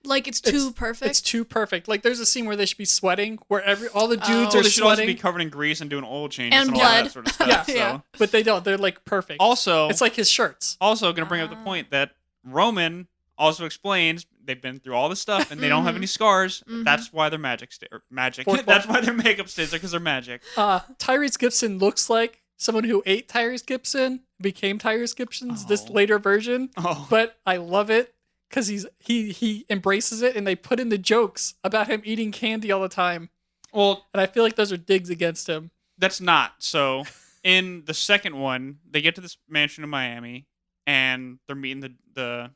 it's too perfect? It's too perfect. Like there's a scene where they should be sweating, where all the dudes they are should also sweating. be covered in grease and doing oil changes And and all blood. that sort of stuff. Yeah. But they don't. They're like perfect. Also, it's like his shirts. Also, going to bring up the point that Roman also explanes they've been through all this stuff and they don't have any scars. That's why their magic. That's why their makeup stays there, because they're magic. Tyrese Gibson looks like someone who ate Tyrese Gibson, became Tyrese Gibson's this later version. But I love it because he embraces it, and they put in the jokes about him eating candy all the time. Well, and I feel like those are digs against him. That's not. So in the second one, they get to this mansion in Miami, and they're meeting the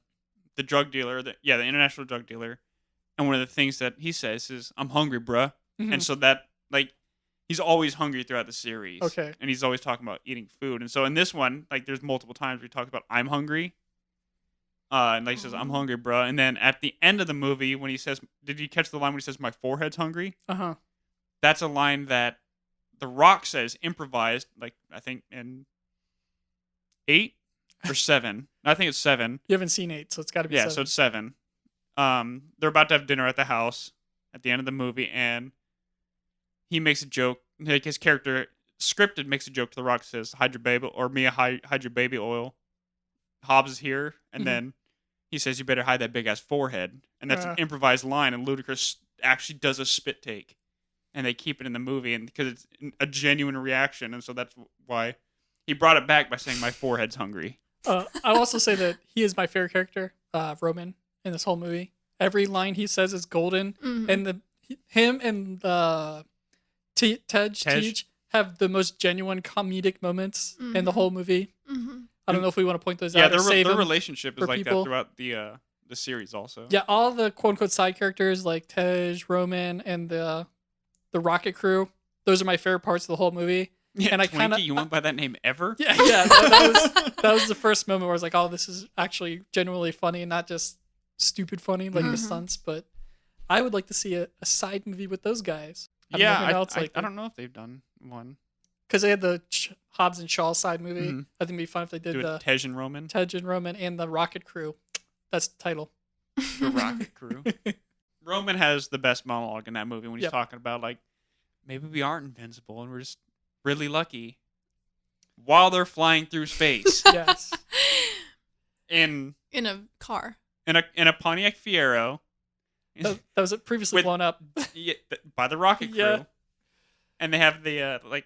drug dealer, the international drug dealer. And one of the things that he says is, "I'm hungry, bruh." And so that, like, he's always hungry throughout the series. Okay. And he's always talking about eating food. And so in this one, like, there's multiple times where he talks about, "I'm hungry." And like he says, "I'm hungry, bruh." And then at the end of the movie, when he says, did you catch the line when he says, "My forehead's hungry"? Uh-huh. That's a line that The Rock says, improvised, like, I think in 8 or 7. I think it's 7. You haven't seen 8, so it's got to be 7. Yeah, so it's 7. They're about to have dinner at the house at the end of the movie, and he makes a joke. Like, his character, scripted, makes a joke to The Rock, says, "Hide your baby," or "Mia, hide your baby oil. Hobbs is here." And then he says, "You better hide that big-ass forehead." And that's an improvised line, and Ludacris actually does a spit take. And they keep it in the movie, and because it's a genuine reaction, and so that's why he brought it back by saying, "My forehead's hungry." I'll also say that he is my favorite character, Roman, in this whole movie. Every line he says is golden, and him and Tej have the most genuine comedic moments in the whole movie. I don't know if we want to point those out. Yeah, their relationship is like that throughout the series also. Yeah, all the quote-unquote side characters like Tej, Roman, and the Rocket Crew, those are my favorite parts of the whole movie. Yeah, and Twinkie, you went by that name ever? Yeah, that was the first moment where I was like, oh, this is actually genuinely funny and not just stupid funny like the stunts. But I would like to see a side movie with those guys. I don't know if they've done one. Because they had the Hobbs and Shaw side movie. I think it'd be fun if they did the Tej and Roman. Tej and Roman and the Rocket Crew. That's the title. The Rocket Crew. Roman has the best monologue in that movie when he's talking about, like, maybe we aren't invincible and we're just really lucky while they're flying through space. Yes. In a car. In a Pontiac Fiero. That was previously blown up. By the Rocket Crew. Yeah. And they have the, like,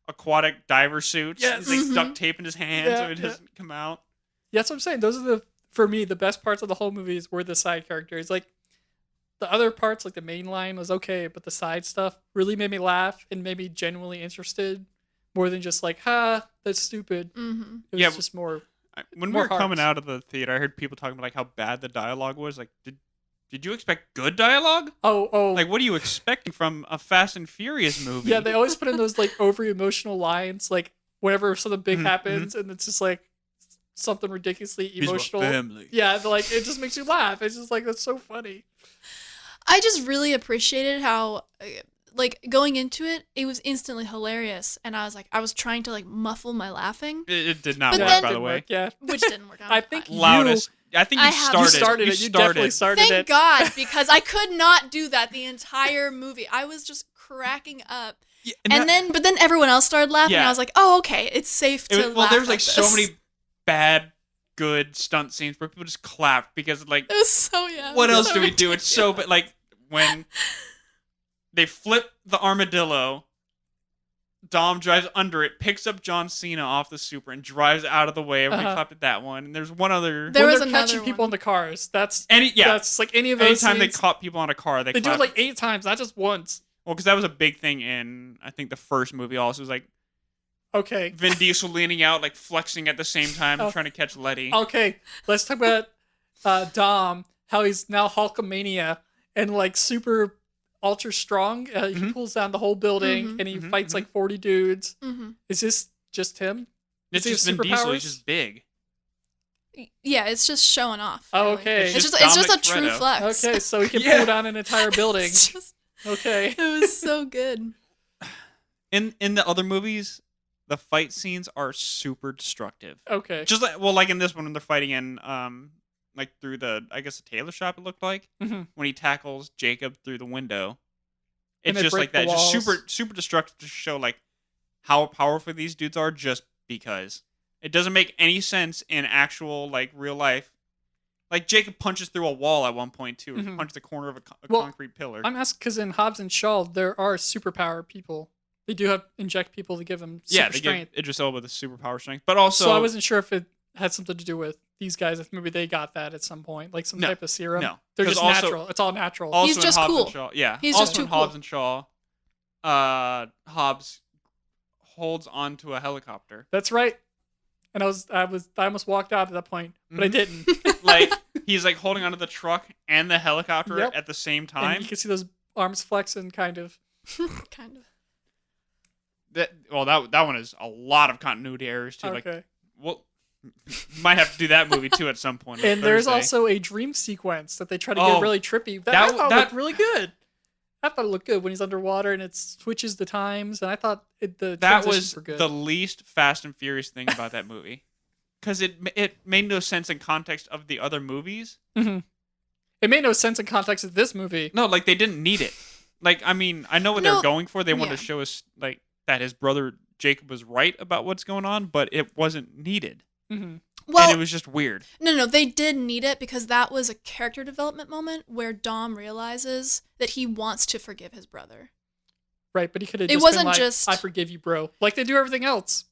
aquatic diver suits. Yes. He's like duct tape in his hand so it doesn't come out. Yeah, that's what I'm saying. Those are for me, the best parts of the whole movies were the side characters. Like, the other parts, like the main line was okay, but the side stuff really made me laugh and made me genuinely interested more than just like, that's stupid. It was just more. When we were coming out of the theater, I heard people talking about like how bad the dialogue was. Like, did you expect good dialogue? Oh. Like, what are you expecting from a Fast and Furious movie? Yeah, they always put in those like over emotional lines, like whenever something big happens, and it's just like something ridiculously emotional. He's my family. Yeah, like it just makes you laugh. It's just like that's so funny. I just really appreciated how, like, going into it, it was instantly hilarious, and I was trying to like muffle my laughing. It did not But work, then- by the way. Yeah, Which didn't work out. I think Loudest. I think you started. started it. You definitely started it. Thank God, because I could not do that the entire movie. I was just cracking up. Yeah, But then everyone else started laughing, and Yeah. I was like, oh, okay, it's safe to laugh. Well, there's like at so this. many bad, good stunt scenes where people just clap because, like, It was so, what else so do we do? It's so, but like when they flip the armadillo, Dom drives under it, picks up John Cena off the Super, and drives out of the way. Everybody clapped at that one. And there's one other. There when was they're another catching people one. in the cars. That's like any of those Anytime they scenes, caught people on a car, they do clapped. it like 8 times, not just once. Well, because that was a big thing in, I think, the first movie also. It was like Okay. Vin Diesel leaning out, like flexing at the same time, trying to catch Letty. Okay, let's talk about Dom, how he's now Hulkamania and like super ultra strong. He pulls down the whole building and he fights like 40 dudes. Is this just him? It's Does he just have Vin Diesel. superpowers? He's just big. Yeah, it's just showing off. Oh, really. okay. It's just Dominic a true Toretto. flex. Okay, so he can Yeah. pull down an entire building. It's just- Okay. it was so good. In the other movies, the fight scenes are super destructive. Okay. Just like in this one when they're fighting in like through the I guess the tailor shop it looked like Mhm. when he tackles Jacob through the window. And It's they just break like that, the just walls. super destructive to show like how powerful these dudes are just because. It doesn't make any sense in actual like real life. Like Jacob punches through a wall at one point too, or punches the corner of a Well, concrete pillar. I'm asking because in Hobbs and Shaw, there are superpower people. They do have inject people to give them super yeah, they strength. give Idris Elba the superpower strength, but also So I wasn't sure if it had something to do with these guys. If maybe they got that at some point, like some No. type of serum. No. They're 'Cause just also- natural. It's all natural. Also He's in just Hobbs cool. and Shaw. Yeah. He's also just in too Hobbs cool. and Shaw, Hobbs holds onto a helicopter. That's right. And I almost walked out at that point, but I didn't. Like he's like holding onto the truck and the helicopter Yep. at the same And time. you can see those arms flexing, kind of. Kind of. That one is a lot of continuity errors too. Okay. Like, well, might have to do that movie too at some point. on And there's Thursday. also a dream sequence that they try to Oh, get really trippy. That I thought looked really good. I thought it looked good when he's underwater and it switches the times. And I thought the that transitions was were good. the least Fast and Furious thing about that movie, because it made no sense in context of the other movies. It made no sense in context of this movie. No, like they didn't need it. Like I mean, I know what No, they're going for. They wanted yeah. to show us like that his brother Jacob was right about what's going on, but it wasn't needed, and Well, it was just weird. no, they did need it because that was a character development moment where Dom realizes that he wants to forgive his brother. Right, but he could have It just wasn't been like, just- I forgive you, bro. Like they do everything else.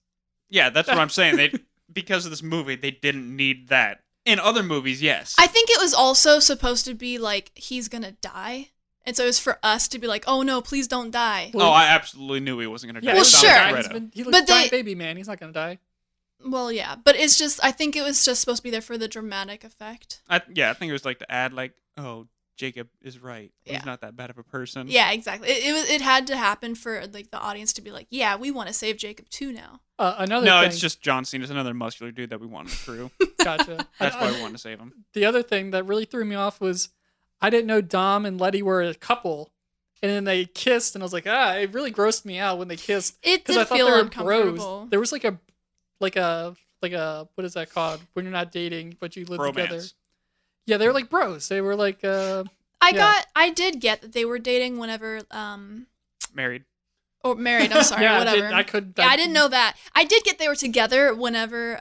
Yeah, that's what I'm saying. They because of this movie, they didn't need that. In other movies, yes. I think it was also supposed to be like he's gonna die, and so it was for us to be like, "Oh no, please don't die." Oh, I absolutely knew he wasn't going to die. Yeah, Well, It's sure. Dominic Toretto. He looks But giant they- baby man. He's not gonna die. Well, yeah, but it's just I think it was just supposed to be there for the dramatic effect. I think it was like to add like, oh, Jacob is right. Yeah. He's not that bad of a person. Yeah, exactly. It had to happen for like the audience to be like, "Yeah, we want to save Jacob too now." Another No, thing. it's just John Cena's another muscular dude that we want in the crew. Gotcha. That's why we wanted to save him. The other thing that really threw me off was I didn't know Dom and Letty were a couple. And then they kissed, and I was like, it really grossed me out when they kissed. It 'Cause did I thought feel they were uncomfortable. bros. There was like a what is that called when you're not dating but you live together? Bromance. Yeah, they were like bros. They were like I did get that they were dating whenever Married. or married. I'm sorry, yeah, whatever. I didn't know that. I did get they were together whenever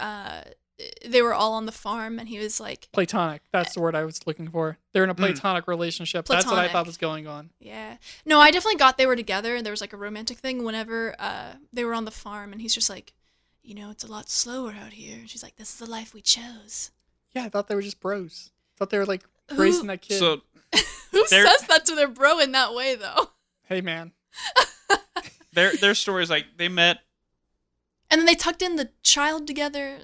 they were all on the farm, and he was like, platonic. That's the word I was looking for. They're in a platonic relationship. That's what I Platonic. thought was going on. yeah. No, I definitely got they were together, and there was like a romantic thing whenever they were on the farm, and he's just like, it's a lot slower out here. And she's like, this is the life we chose. Yeah, I thought they were just bros. I thought they were like raising that kid. So Who They're- says that to their bro in that way, though? Hey man. their story is like they met. And then they tucked in the child together.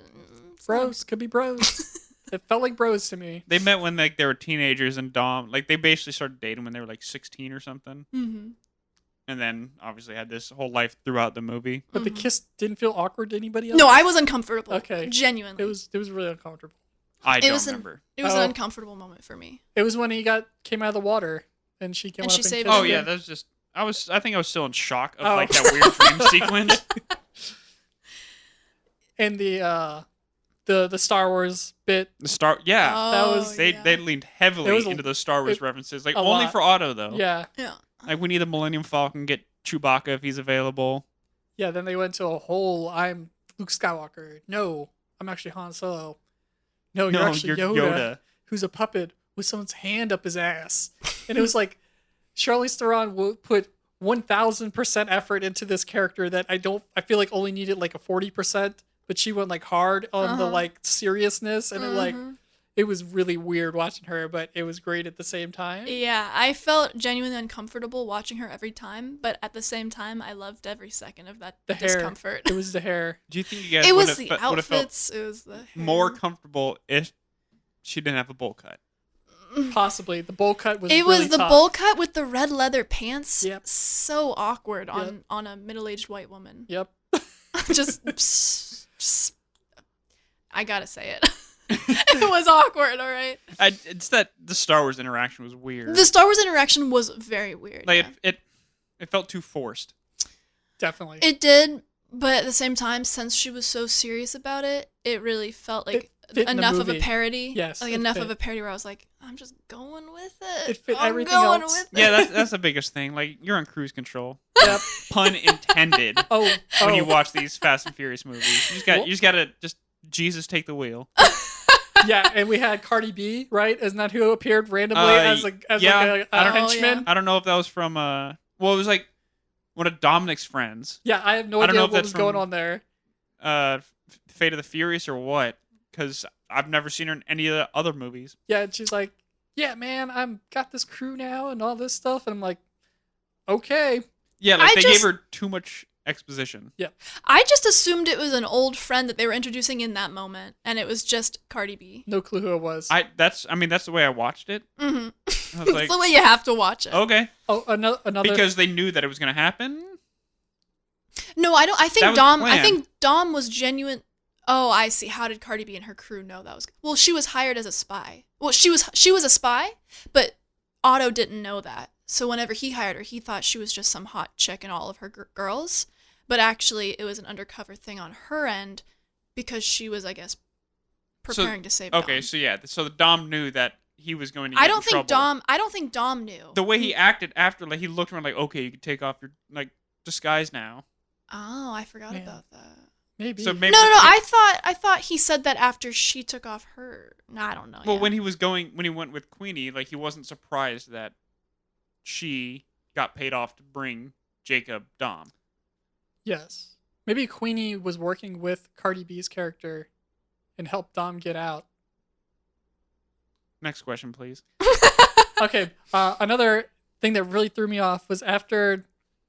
Bros could be bros. It felt like bros to me. They met when like they were teenagers, and Dom like they basically started dating when they were like 16 or something, Mm-hmm. and then obviously had this whole life throughout the movie. But the kiss didn't feel awkward to anybody else. No, I was uncomfortable. Okay. Genuinely. It was really uncomfortable. I don't was remember. It was Oh. an uncomfortable moment for me. It was when he came out of the water and she came And up she and saved kissed Oh him. yeah, him. that's just. I think I was still in shock of Oh. like that weird dream sequence. And the Star Wars bit. The Star, yeah, That was- they leaned heavily There was a- into those Star Wars it- references, like a only lot. for Otto though. Yeah. Yeah. Like we need the Millennium Falcon, get Chewbacca if he's available. Yeah, then they went to a whole I'm Luke Skywalker. No, I'm actually Han Solo. No, you're actually Yoda, who's a puppet with someone's hand up his ass. And it was like Charlize Theron put 1000% effort into this character that I feel like only needed like a 40%, but she went like hard on the like seriousness, and it was really weird watching her, but it was great at the same time. Yeah, I felt genuinely uncomfortable watching her every time, but at the same time, I loved every second of that discomfort. It was the hair. Do you think you guys It would was have the felt outfits. It was the hair. more comfortable if she didn't have a bowl cut? Possibly. The bowl cut was It really was the tough. bowl cut with the red leather pants. Yep. So awkward Yep. on a middle-aged white woman. Yep. just I gotta say it. It was awkward, all right? It's that the Star Wars interaction was weird. The Star Wars interaction was very weird. Like yeah. it felt too forced. Definitely. It did, but at the same time, since she was so serious about it, it really felt like It fit in the enough of a movie. parody. Yes, Like it enough fit. of a parody where I was like, I'm just going with it. It fit I'm everything going else. with it. Yeah, that's the biggest thing. Like, you're on cruise control. Yep. Pun intended. Oh. When you watch these Fast and Furious movies, you just gotta Jesus take the wheel. Yeah, and we had Cardi B, right? Isn't that who appeared randomly as like a henchman? I don't know if that was from well, it was like one of Dominic's friends. Yeah, I have no I don't idea know if what that's was going from- on there. Fate of the Furious or what? Because I've never seen her in any of the other movies. Yeah, and she's like, "Yeah, man, I'm got this crew now and all this stuff," and I'm like, "Okay." Yeah, like I they gave just- her too much exposition. Yeah. I just assumed it was an old friend that they were introducing in that moment, and it was just Cardi B. No clue who it was. That's the way I watched it. Mm-hmm. I was It's like, the way you have to watch it. okay, Oh, another. because they knew that it was gonna happen. No, I don't. I That think was Dom. I planned. think Dom was genuine. Oh, I see. How did Cardi B and her crew know that was? Well, she was hired as a spy. Well, she was a spy, but Otto didn't know that. So whenever he hired her, he thought she was just some hot chick and all of her girls. But actually, it was an undercover thing on her end because she was, I guess, preparing to save. Okay, Dom. so yeah, so the Dom knew that he was going to get I in don't think trouble. Dom. I don't think Dom knew. The way he acted after, like he looked around, like, okay, you can take off your like disguise now. Oh, I forgot Man. about that. Maybe. So maybe No. I thought he said that after she took off her. No, I don't know. Well, yeah. when he went with Queenie, like he wasn't surprised that she got paid off to bring Jacob Dom. Yes. Maybe Queenie was working with Cardi B's character and helped Dom get out. Next question, please. Okay. Another thing that really threw me off was after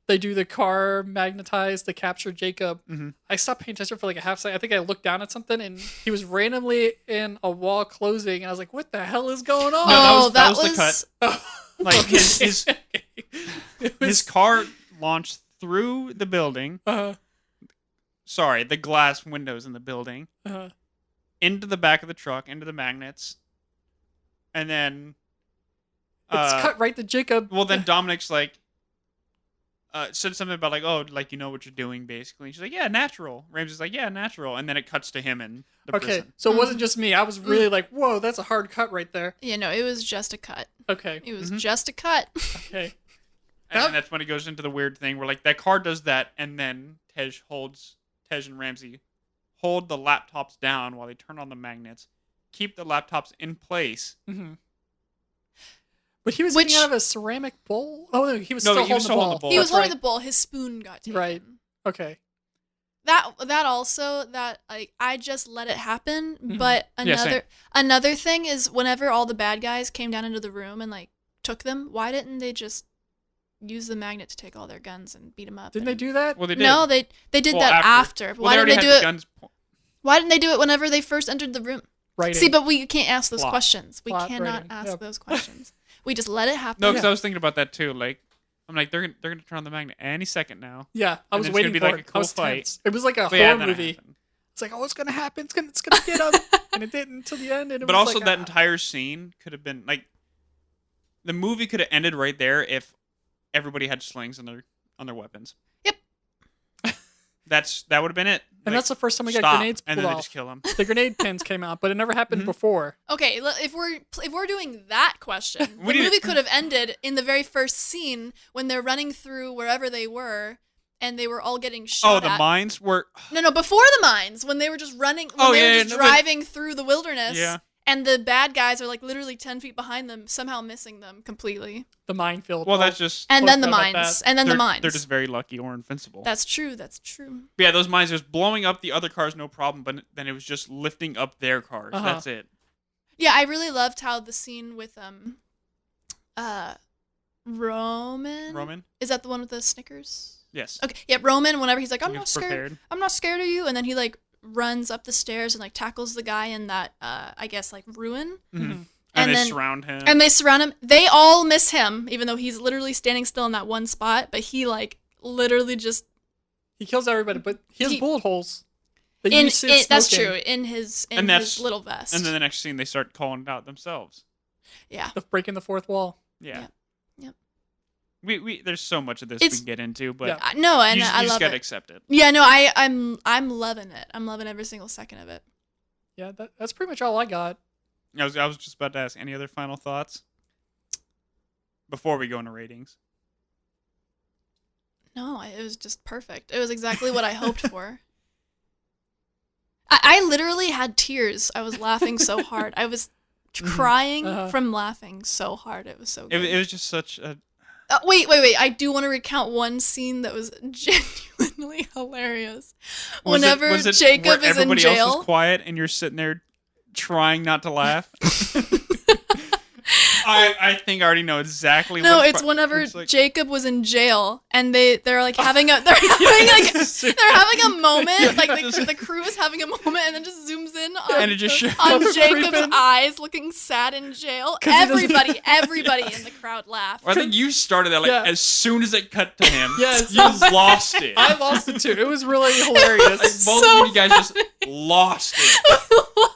they do the car magnetized to capture Jacob. Mhm. I stopped paying attention for like a half second. I think I looked down at something and he was randomly in a wall closing. And I was like, what the hell is going on? No, Oh, that was the cut. Like his It was, car launched through the building. Sorry, the glass windows in the building into the back of the truck, into the magnets, and then it's cut right to Jacob. well, then Dominic's like said something about like, oh, like you know what you're doing, basically. And she's like, yeah, natural. Ramsey's like, yeah, natural, and then it cuts to him in the Okay, prison. so it wasn't just me. I was really like, whoa, that's a hard cut right there. Yeah, no, it was just a cut. Okay, It was just a cut. okay. And then that's when it goes into the weird thing where like that car does that, and then Tej and Ramsey hold the laptops down while they turn on the magnets, keep the laptops in place. Mm-hmm. But he was Which- eating out of a ceramic bowl? Oh, no, he was No, still he was holding still the holding ball. the bowl. He was That's holding right. the bowl. His spoon got taken. Right. Okay. That also that like I just let it happen. Mhm. But Yeah, same. another thing is whenever all the bad guys came down into the room and like took them, why didn't they just use the magnet to take all their guns and beat them up? Didn't they do that? Well, they did. No, they did Well, that after. But Well, why they didn't already they do had it? the guns. Why didn't they do it whenever they first entered the room? Right. See, but we can't ask those Plot. questions. We Plot cannot writing. ask Yep. those questions. We just let it happen. No, because Yeah. I was thinking about that too. Like, I'm like, they're gonna turn on the magnet any second now. Yeah, I And was then it's waiting gonna for be like it. a cool I was fight. tense. It was like a But yeah, horror then it movie. happened. It's like, oh, it's gonna happen. It's gonna get him, and it didn't until the end. And it But was also like, that entire scene could have been like, the movie could have ended right there if everybody had slings on their weapons. Yep. That would have been it. And Like, that's the first time we got stop, grenades and pulled then they off. just kill him. The grenade pins came out, but it never happened Mhm. before. Okay, if we're doing that question, We the need- movie could have ended in the very first scene when they're running through wherever they were, and they were all getting shot Oh, the at. mines were. No, before the mines, when they were just running, when Oh, they yeah, were yeah, just no, but- driving through the wilderness, Yeah. And the bad guys are like literally 10 feet behind them, somehow missing them completely. The minefield. Well, that's just And then the Forgot about mines. that. And then the they're, mines. they're just very lucky or invincible. That's true. That's true. But yeah, those mines just blowing up the other cars, no problem. But then it was just lifting up their cars. Uh-huh. That's it. Yeah, I really loved how the scene with Roman. Roman? Is that the one with the Snickers? Yes. Okay. Yeah, Roman. Whenever he's like, I'm He not was scared. prepared. I'm not scared of you, and then he like runs up the stairs and like tackles the guy in that I guess like ruin. Mm-hmm. And And they then- surround him. And they surround him. They all miss him, even though he's literally standing still in that one spot. But he like literally just He kills everybody, but he has He- bullet holes. That you see it that's smoking. true in his And that's- his little vest. And then the next scene, they start calling it out themselves. yeah. The breaking the fourth wall. Yeah. Yep. We there's so much of this It's- we can get into, but Yeah. No, and you I just love gotta it. accept it. Yeah, no, I'm loving it. I'm loving every single second of it. Yeah, that's pretty much all I got. I was just about to ask, any other final thoughts before we go into ratings? No, it was just perfect. It was exactly what I hoped for. I literally had tears. I was laughing so hard. I was crying Uh-huh. from laughing so hard. It was so It, good. it was just such a. Wait. I do want to recount one scene that was genuinely hilarious. Whenever was it Jacob where is in everybody else jail. is quiet and you're sitting there trying not to laugh. I think I already know exactly. No, what it's whenever it's like- Jacob was in jail and they're like having a they're having a moment, like the crew is having a moment, and then just zooms in on, And it just shows- on Creeping. Jacob's eyes looking sad in jail. 'Cause he doesn't- Everybody in the crowd laughed. I think you started that Yeah. as soon as it cut to him. Yes. You lost it. I lost it too. It was really hilarious. Both so of you guys just lost it.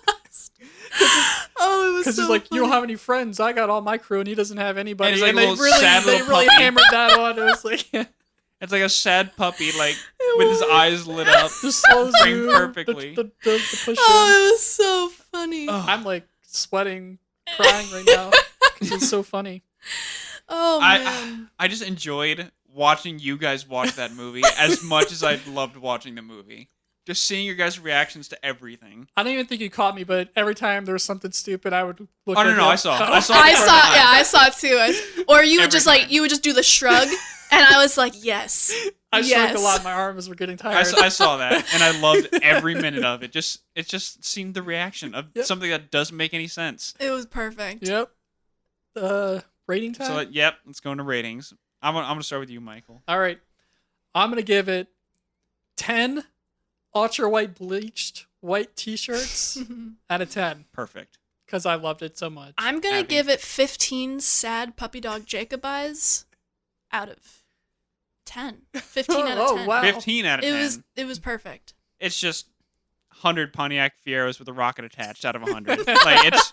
Oh, it was Because so he's like, you don't funny. have any friends. I got all my crew, and he doesn't have anybody. And he's like and a they little really, sad they little really puppy. hammered that on. It was like, It's like a sad puppy, like with his eyes lit up. just slow Framed zoom, perfectly. The push Oh, in. it was so funny. Oh. I'm like sweating, crying right now because it's so funny. Oh man. I just enjoyed watching you guys watch that movie as much as I loved watching the movie. Just seeing your guys' reactions to everything. I don't even think you caught me, but every time there was something stupid, I would look. Oh, at no, you. I saw. I saw. I it saw, the first time. yeah, I saw it too. Or you would Every just time. like, you would just do the shrug, and I was like, yes, I yes. shrugged a lot. My arms were getting tired. I saw that, and I loved every minute of it. It just seemed the reaction of Yep. something that doesn't make any sense. It was perfect. Yep. Rating time. So, yep, let's go into ratings. I'm gonna start with you, Michael. All right. I'm gonna give it 10 ultra white bleached white T-shirts out of 10 Perfect. because I loved it so much. I'm gonna Abbie. give it 15 sad puppy dog Jacob eyes out of 10. 15 out of 10. Wow. 15 out of 10. It was perfect. It's just 100 Pontiac Fieros with a rocket attached out of 100. Like it's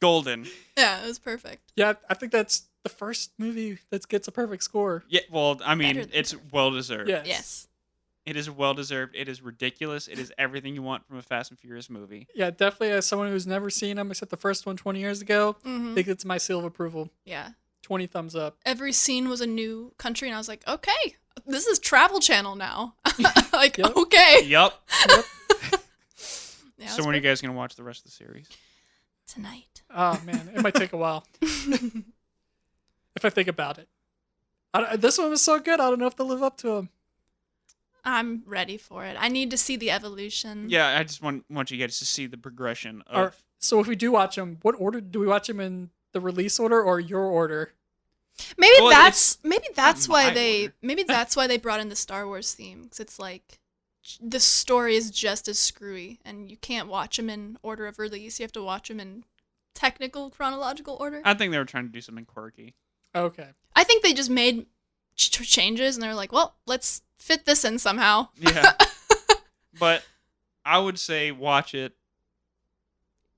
golden. Yeah, it was perfect. Yeah, I think that's the first movie that gets a perfect score. Yeah, well, I mean, Better than it's well deserved. Yes. Yes. It is well deserved. It is ridiculous. It is everything you want from a Fast and Furious movie. Yeah, definitely as someone who's never seen them except the first one 20 years ago, I Hmm. think it's my seal of approval. Yeah. 20 thumbs up. Every scene was a new country, and I was like, okay, this is Travel Channel now. Like, Yep. okay. Yup. Yeah, it So was when are you perfect. guys going to watch the rest of the series? Tonight. Oh, man. It might take a while if I think about it. This one was so good. I don't know if they'll live up to them. I'm ready for it. I need to see the evolution. Yeah, I just want you guys to see the progression of... So if we do watch them, what order do we watch them in? The release order or your order? Maybe Well, that's my why they brought in the Star Wars theme, because it's like the story is just as screwy, and you can't watch them in order of release. You have to watch them in technical chronological order. I think they were trying to do something quirky. Okay. I think they just made changes, and they're like, well, let's fit this in somehow. Yeah. But I would say watch it.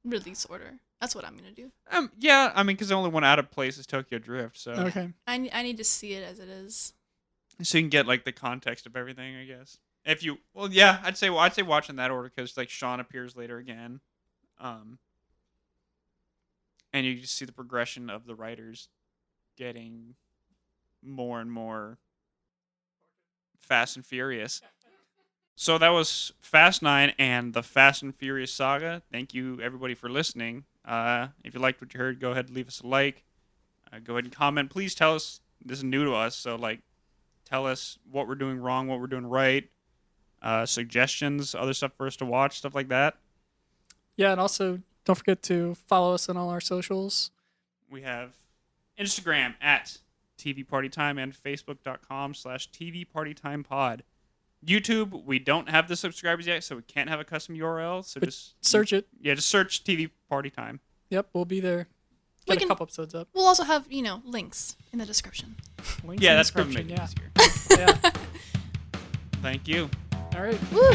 Release order. That's what I'm gonna do. Yeah, I mean, because the only one out of place is Tokyo Drift, so Okay. I need to see it as it is. so you can get like the context of everything, I guess. If you, well, yeah, I'd say watch in that order because like Sean appears later again, and you just see the progression of the writers getting more and more Fast and Furious. So that was Fast 9 and the Fast and Furious saga. Thank you, everybody, for listening. If you liked what you heard, go ahead and leave us a like. Go ahead and comment. Please tell us. This is new to us, so tell us what we're doing wrong, what we're doing right. Suggestions, other stuff for us to watch, stuff like that. Yeah, and also don't forget to follow us on all our socials. We have Instagram at TV Party Time and Facebook.com/TV Party Time Pod. YouTube, we don't have the subscribers yet, so we can't have a custom URL. So But just search it. Yeah, just search TV Party Time. Yep, we'll be there. Get a couple episodes up. We'll also have, links in the description. Links Yeah, in the that's probably description, making it easier. yeah. Thank you. All right. Woo!